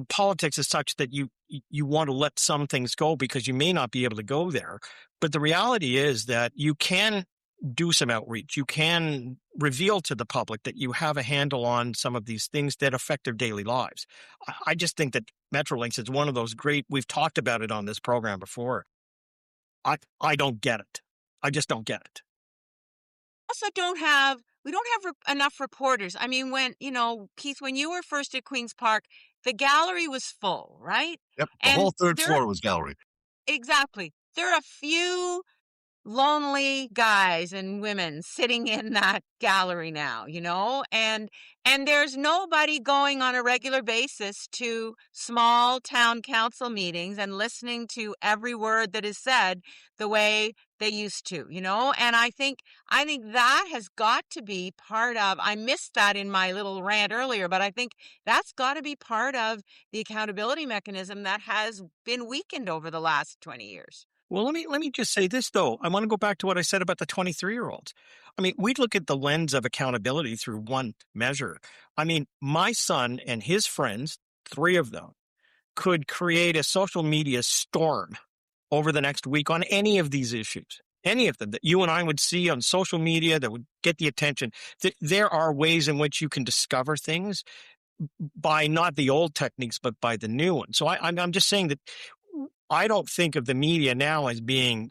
E: politics is such that you want to let some things go because you may not be able to go there. But the reality is that you can do some outreach. You can reveal to the public that you have a handle on some of these things that affect their daily lives. I just think that Metrolinx is one of those great, we've talked about it on this program before. I don't get it. I just don't get it.
F: Also we don't have enough reporters. I mean, when, Keith, when you were first at Queen's Park, the gallery was full, right?
D: Yep. The whole third floor was gallery.
F: Exactly. There are a few lonely guys and women sitting in that gallery now, and there's nobody going on a regular basis to small town council meetings and listening to every word that is said the way they used to, and I think that has got to be part of, I missed that in my little rant earlier, but I think that's got to be part of the accountability mechanism that has been weakened over the last 20 years.
E: Well, let me just say this, though. I want to go back to what I said about the 23-year-olds. I mean, we look at the lens of accountability through one measure. I mean, my son and his friends, 3 of them, could create a social media storm over the next week on any of these issues, any of them that you and I would see on social media that would get the attention. There are ways in which you can discover things by not the old techniques, but by the new ones. So I'm just saying that I don't think of the media now as being,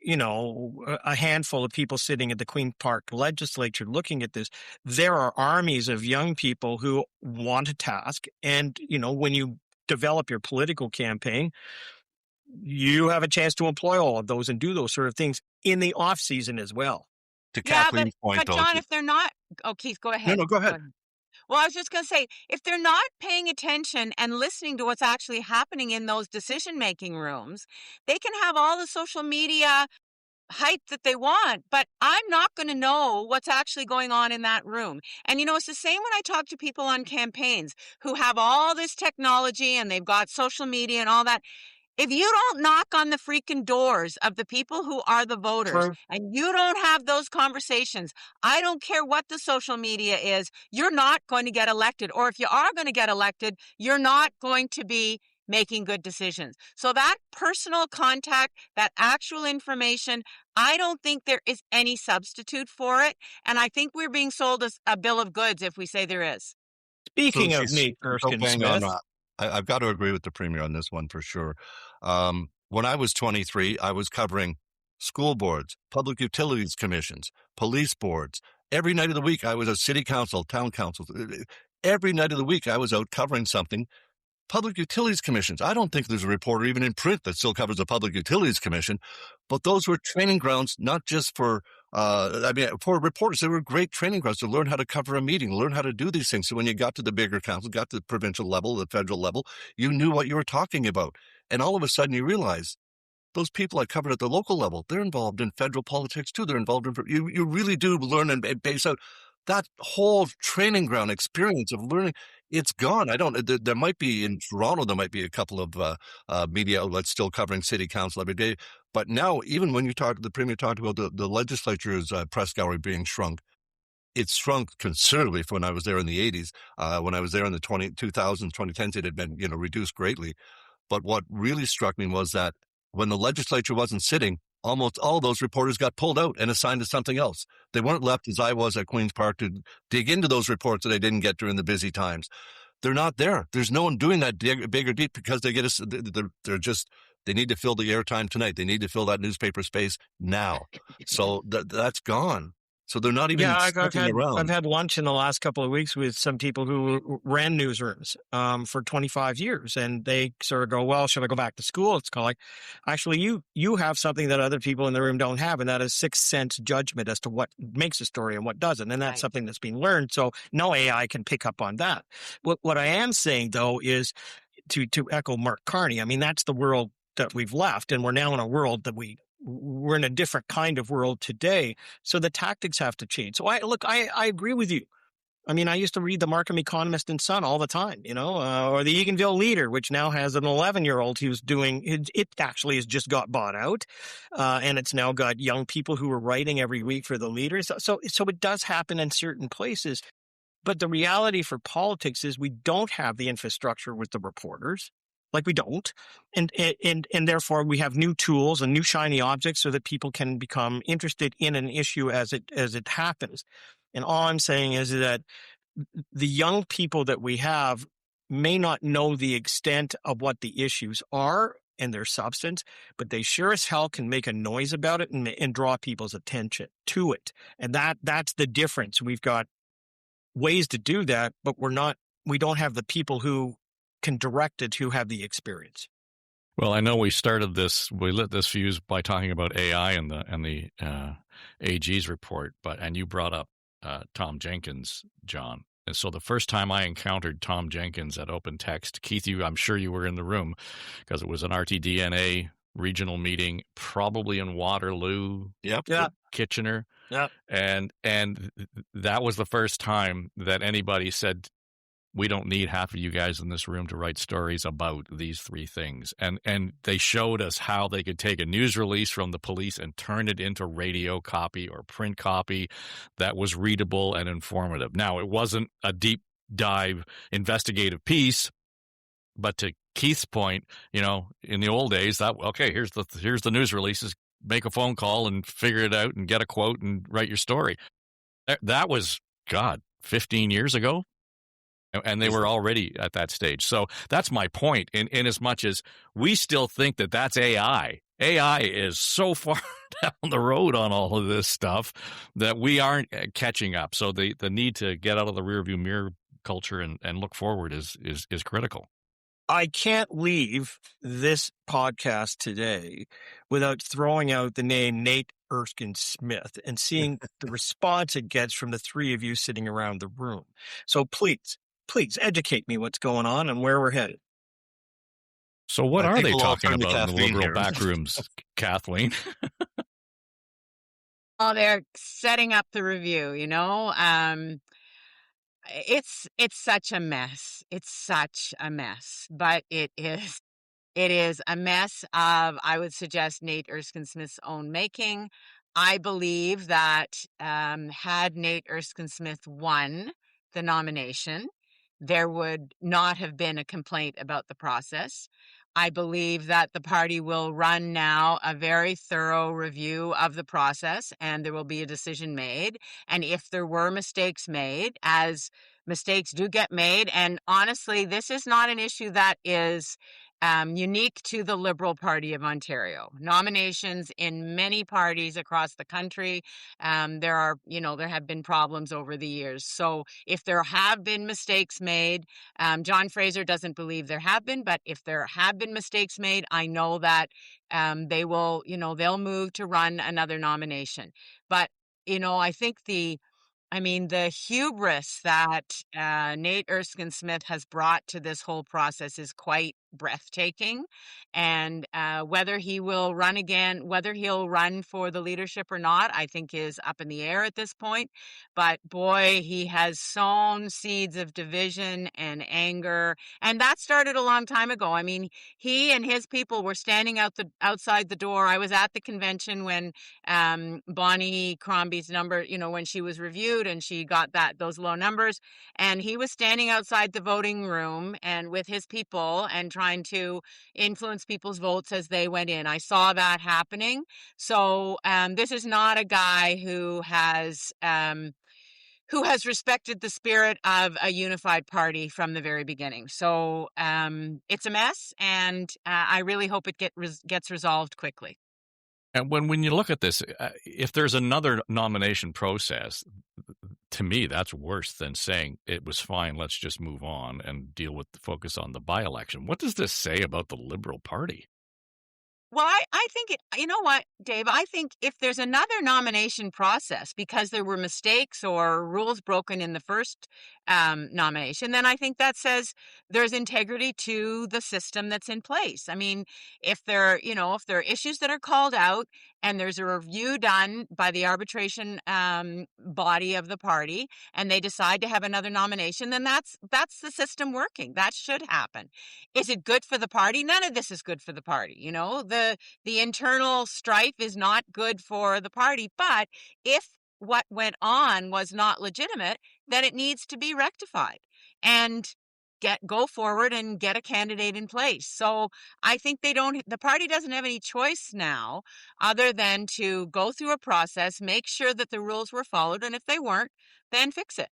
E: a handful of people sitting at the Queen Park legislature looking at this. There are armies of young people who want a task. And, when you develop your political campaign, you have a chance to employ all of those and do those sort of things in the off season as well.
D: To Kathleen's point,
F: but John, if they're not, Keith, go ahead.
D: No, go ahead.
F: Well, I was just going to say, if they're not paying attention and listening to what's actually happening in those decision-making rooms, they can have all the social media hype that they want, but I'm not going to know what's actually going on in that room. And, it's the same when I talk to people on campaigns who have all this technology and they've got social media and all that. If you don't knock on the freaking doors of the people who are the voters,
E: True.
F: And you don't have those conversations, I don't care what the social media is, you're not going to get elected. Or if you are going to get elected, you're not going to be making good decisions. So that personal contact, that actual information, I don't think there is any substitute for it. And I think we're being sold a bill of goods if we say there is.
E: Speaking of Nate Erskine-Smith,
D: I've got to agree with the Premier on this one for sure. When I was 23, I was covering school boards, public utilities commissions, police boards. Every night of the week, I was at city council, town councils. Every night of the week, I was out covering something. Public utilities commissions. I don't think there's a reporter even in print that still covers the Public Utilities Commission, but those were training grounds, not just for reporters. They were great training grounds to learn how to cover a meeting, learn how to do these things. So when you got to the bigger council, got to the provincial level, the federal level, you knew what you were talking about. And all of a sudden you realize those people I covered at the local level, they're involved in federal politics too. They're involved in, you really do learn and base out that whole training ground experience of learning. It's gone. There might be in Toronto, there might be a couple of media outlets still covering city council every day. But now, even when the Premier talked about the legislature's press gallery being shrunk, it's shrunk considerably from when I was there in the 80s. When I was there in the 2000s, 2010s, it had been, reduced greatly. But what really struck me was that when the legislature wasn't sitting, almost all those reporters got pulled out and assigned to something else. They weren't left, as I was at Queen's Park, to dig into those reports that they didn't get during the busy times. They're not there. There's no one doing that big or deep because they need to fill the airtime tonight. They need to fill that newspaper space now. So that's gone. So they're not even around.
E: I've had lunch in the last couple of weeks with some people who ran newsrooms for 25 years, and they sort of go, well, should I go back to school? It's kind of like, actually, you have something that other people in the room don't have, and that is sixth sense judgment as to what makes a story and what doesn't, and that's something that's being learned. So no AI can pick up on that. What I am saying, though, is to echo Mark Carney, I mean, that's the world that we've left, and we're now in a world that we we're in a different kind of world today. So the tactics have to change. So I agree with you. I mean, I used to read the Markham Economist and Sun all the time, or the Eganville Leader, which now has an 11-year-old who's doing it. Actually has just got bought out, and it's now got young people who are writing every week for the Leaders. So it does happen in certain places, but the reality for politics is we don't have the infrastructure with the reporters. Like we don't, and therefore we have new tools and new shiny objects so that people can become interested in an issue as it happens. And all I'm saying is that the young people that we have may not know the extent of what the issues are and their substance, but they sure as hell can make a noise about it and draw people's attention to it. And that's the difference. We've got ways to do that, but we don't have the people who can direct it who have the experience.
C: Well, I know we lit this fuse by talking about AI and the AG's report, and you brought up Tom Jenkins, John. And so the first time I encountered Tom Jenkins at Open Text, Keith, I'm sure you were in the room because it was an RTDNA regional meeting, probably in Waterloo, Kitchener.
D: Yep.
C: And that was the first time that anybody said, we don't need half of you guys in this room to write stories about these three things. And they showed us how they could take a news release from the police and turn it into radio copy or print copy that was readable and informative. Now, it wasn't a deep dive investigative piece, but to Keith's point, in the old days, here's the news releases, make a phone call and figure it out and get a quote and write your story. That was, 15 years ago. And they were already at that stage. So that's my point, in as much as we still think that that's AI. AI is so far down the road on all of this stuff that we aren't catching up. So the need to get out of the rearview mirror culture and look forward is critical.
E: I can't leave this podcast today without throwing out the name Nate Erskine-Smith and seeing the response it gets from the three of you sitting around the room. So please educate me what's going on and where we're headed.
C: So what are they talking about in the
D: Kathleen
C: Liberal
D: here.
C: backrooms, Kathleen?
F: Oh, they're setting up the review, it's such a mess. It's such a mess, but it is a mess of, I would suggest, Nate Erskine-Smith's own making. I believe that had Nate Erskine-Smith won the nomination, there would not have been a complaint about the process. I believe that the party will run now a very thorough review of the process, and there will be a decision made. And if there were mistakes made, as mistakes do get made, and honestly, this is not an issue that is unique to the Liberal Party of Ontario. Nominations in many parties across the country, there have been problems over the years. So if there have been mistakes made, John Fraser doesn't believe there have been, but if there have been mistakes made, I know that they'll move to run another nomination. But, I think the hubris that Nate Erskine-Smith has brought to this whole process is quite breathtaking. And whether he will run again, whether he'll run for the leadership or not, I think is up in the air at this point. But boy, he has sown seeds of division and anger. And that started a long time ago. I mean, he and his people were standing outside the door. I was at the convention when Bonnie Crombie's number, when she was reviewed and she got those low numbers, and he was standing outside the voting room and with his people and trying to influence people's votes as they went in. I saw that happening. So this is not a guy who has respected the spirit of a unified party from the very beginning. So it's a mess, and I really hope it gets resolved quickly.
C: And when you look at this, if there's another nomination process, to me, that's worse than saying it was fine, let's just move on and deal with the focus on the by-election. What does this say about the Liberal Party?
F: Well, I think you know what, Dave, I think if there's another nomination process because there were mistakes or rules broken in the first nomination, then I think that says there's integrity to the system that's in place. I mean, if there are issues that are called out and there's a review done by the arbitration body of the party, and they decide to have another nomination, then that's the system working. That should happen. Is it good for the party? None of this is good for the party. The internal strife is not good for the party. But if what went on was not legitimate, then it needs to be rectified and go forward and get a candidate in place. So I think the party doesn't have any choice now other than to go through a process, make sure that the rules were followed, and if they weren't, then fix it.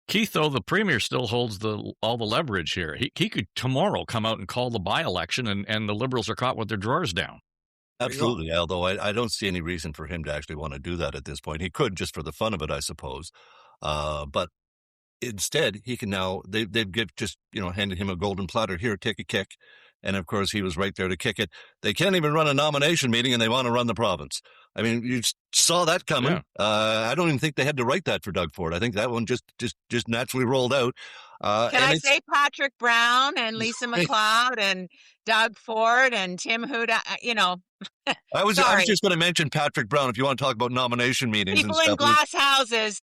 C: Keith, though, the premier still holds all the leverage here. He could tomorrow come out and call the by-election, and the Liberals are caught with their drawers down.
D: Absolutely, although I don't see any reason for him to actually want to do that at this point. He could just for the fun of it, I suppose. But instead, he can now, they've handed him a golden platter. Here, take a kick. And of course, he was right there to kick it. They can't even run a nomination meeting, and they want to run the province. I mean, you saw that coming. Yeah. I don't even think they had to write that for Doug Ford. I think that one just naturally rolled out.
F: Can I say Patrick Brown and Lisa MacLeod and Doug Ford and Tim Huda?
D: I was just going to mention Patrick Brown if you want to talk about nomination meetings.
F: People in glass houses.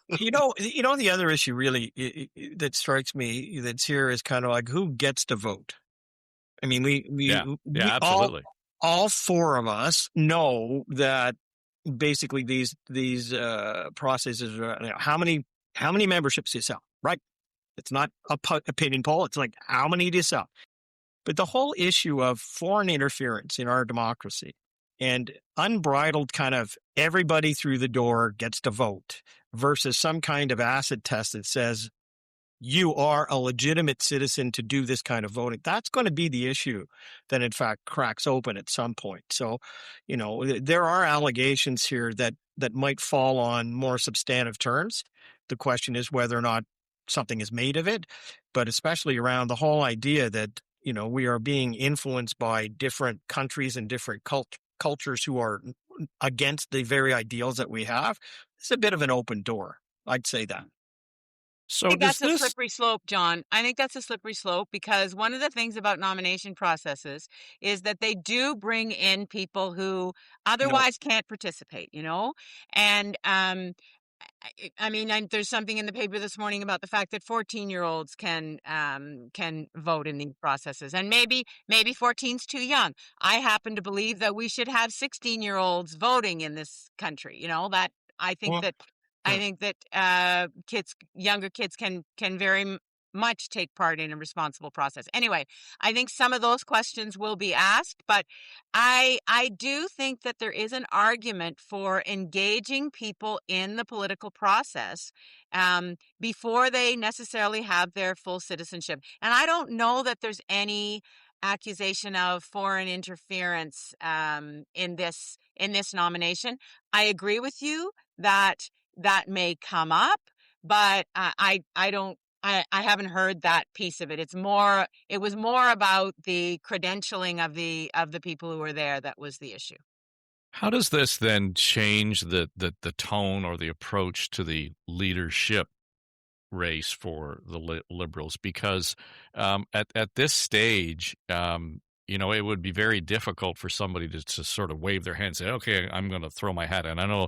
E: The other issue really that strikes me that's here is kind of like who gets to vote. I mean, we
C: absolutely.
E: All four of us know that basically these processes are how many memberships do you sell, right? It's not a opinion poll. It's like how many do you sell? But the whole issue of foreign interference in our democracy and unbridled kind of everybody through the door gets to vote versus some kind of acid test that says you are a legitimate citizen to do this kind of voting. That's going to be the issue that, in fact, cracks open at some point. So, there are allegations here that might fall on more substantive terms. The question is whether or not something is made of it, but especially around the whole idea that, we are being influenced by different countries and different cultures who are against the very ideals that we have. It's a bit of an open door. I'd say that.
F: So I think that's a slippery slope, John. I think that's a slippery slope because one of the things about nomination processes is that they do bring in people who otherwise can't participate, and I mean, there's something in the paper this morning about the fact that 14-year-olds can vote in these processes, and maybe 14's too young. I happen to believe that we should have 16-year-olds voting in this country. That I think that younger kids can very much take part in a responsible process. Anyway, I think some of those questions will be asked, but I do think that there is an argument for engaging people in the political process before they necessarily have their full citizenship. And I don't know that there's any accusation of foreign interference in this nomination. I agree with you that may come up, but I haven't heard that piece of it. It was more about the credentialing of the people who were there that was the issue.
C: How does this then change the tone or the approach to the leadership race for the Liberals? Because at this stage, it would be very difficult for somebody to sort of wave their hand and say, okay, I'm going to throw my hat in. I know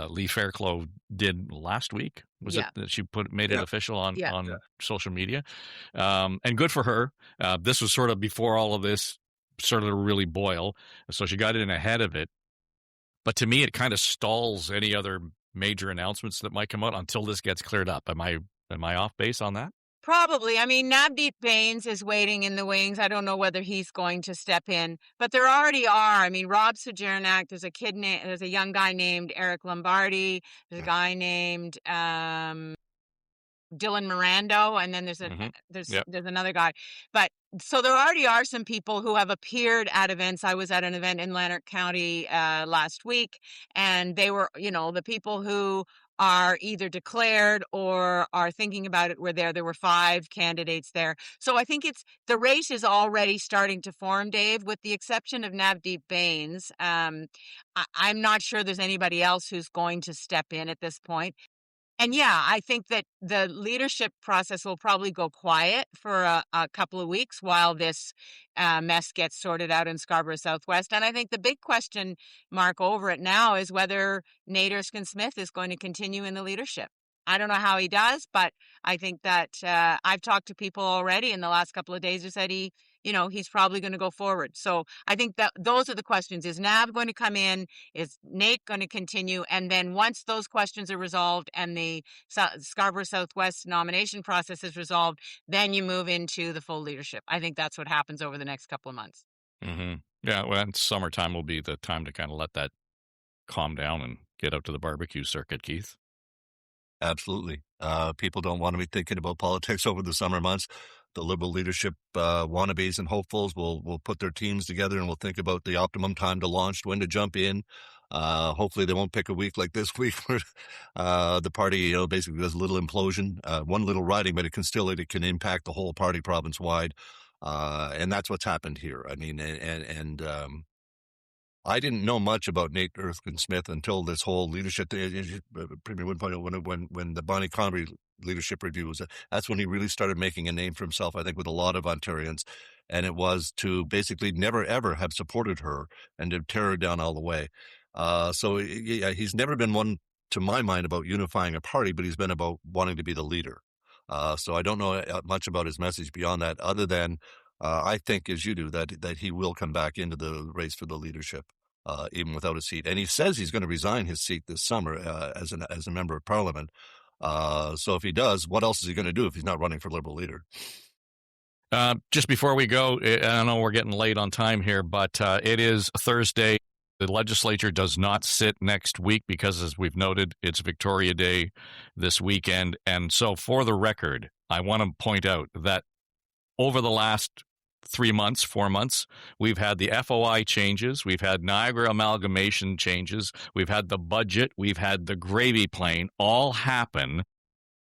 C: Lee Fairclough did last week. Was it that she made it official on social media? And good for her. This was sort of before all of this started to really boil. So she got in ahead of it. But to me, it kind of stalls any other major announcements that might come out until this gets cleared up. Am I off base on that?
F: Probably. I mean, Navdeep Bains is waiting in the wings. I don't know whether he's going to step in, but there already are. I mean, Rob Sojournak, there's a young guy named Eric Lombardi. There's a guy named Dylan Mirando, and then there's another guy. But so there already are some people who have appeared at events. I was at an event in Lanark County last week, and they were, the people who are either declared or are thinking about it were there. There were 5 candidates there. So I think the race is already starting to form, Dave, with the exception of Navdeep Bains. I'm not sure there's anybody else who's going to step in at this point. And yeah, I think that the leadership process will probably go quiet for a couple of weeks while this mess gets sorted out in Scarborough Southwest. And I think the big question mark over it now is whether Nate Erskine-Smith is going to continue in the leadership. I don't know how he does, but I think that I've talked to people already in the last couple of days who said he's probably going to go forward. So I think that those are the questions. Is NAB going to come in? Is Nate going to continue? And then once those questions are resolved and the Scarborough Southwest nomination process is resolved, then you move into the full leadership. I think that's what happens over the next couple of months.
C: Mm-hmm. Yeah, well, and summertime will be the time to kind of let that calm down and get out to the barbecue circuit, Keith.
D: Absolutely. People don't want to be thinking about politics over the summer months. The Liberal leadership wannabes and hopefuls will put their teams together and will think about the optimum time to launch, when to jump in. Hopefully they won't pick a week like this week where the party basically does a little implosion, one little riding, but it can impact the whole party province wide. And that's what's happened here. I mean, and I didn't know much about Nate Erskine-Smith until this whole leadership. Premier Wynne pointed out when the Bonnie Connery leadership review was, that's when he really started making a name for himself, I think, with a lot of Ontarians. And it was to basically never, ever have supported her and to tear her down all the way. So yeah, he's never been one, to my mind, about unifying a party, but he's been about wanting to be the leader. So I don't know much about his message beyond that, other than I think, as you do, that he will come back into the race for the leadership, even without a seat. And he says he's going to resign his seat this summer as a member of Parliament. So if he does, what else is he going to do if he's not running for Liberal leader?
C: Just before we go, I know we're getting late on time here, but it is Thursday. The legislature does not sit next week because, as we've noted, it's Victoria Day this weekend. And so for the record, I want to point out that over the last 4 months, we've had the FOI changes, we've had Niagara amalgamation changes, we've had the budget, we've had the gravy plane all happen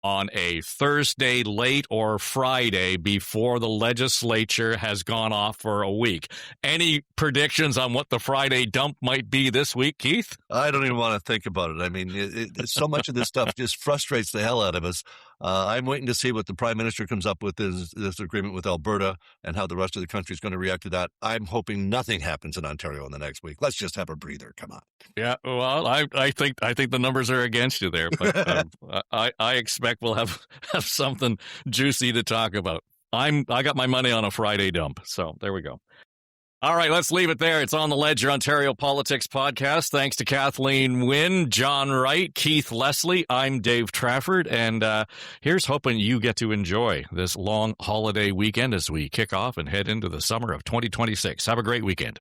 C: on a Thursday late or Friday before the legislature has gone off for a week. Any predictions on what the Friday dump might be this week, Keith?
D: I don't even want to think about it. I mean, so much of this stuff just frustrates the hell out of us. I'm waiting to see what the Prime Minister comes up with, this agreement with Alberta, and how the rest of the country is going to react to that. I'm hoping nothing happens in Ontario in the next week. Let's just have a breather. Come on.
C: Yeah, well, I think the numbers are against you there, but I expect we'll have something juicy to talk about. I got my money on a Friday dump, so there we go. All right, let's leave it there. It's On the Ledger Ontario Politics Podcast. Thanks to Kathleen Wynne, John Wright, Keith Leslie. I'm Dave Trafford, and here's hoping you get to enjoy this long holiday weekend as we kick off and head into the summer of 2026. Have a great weekend.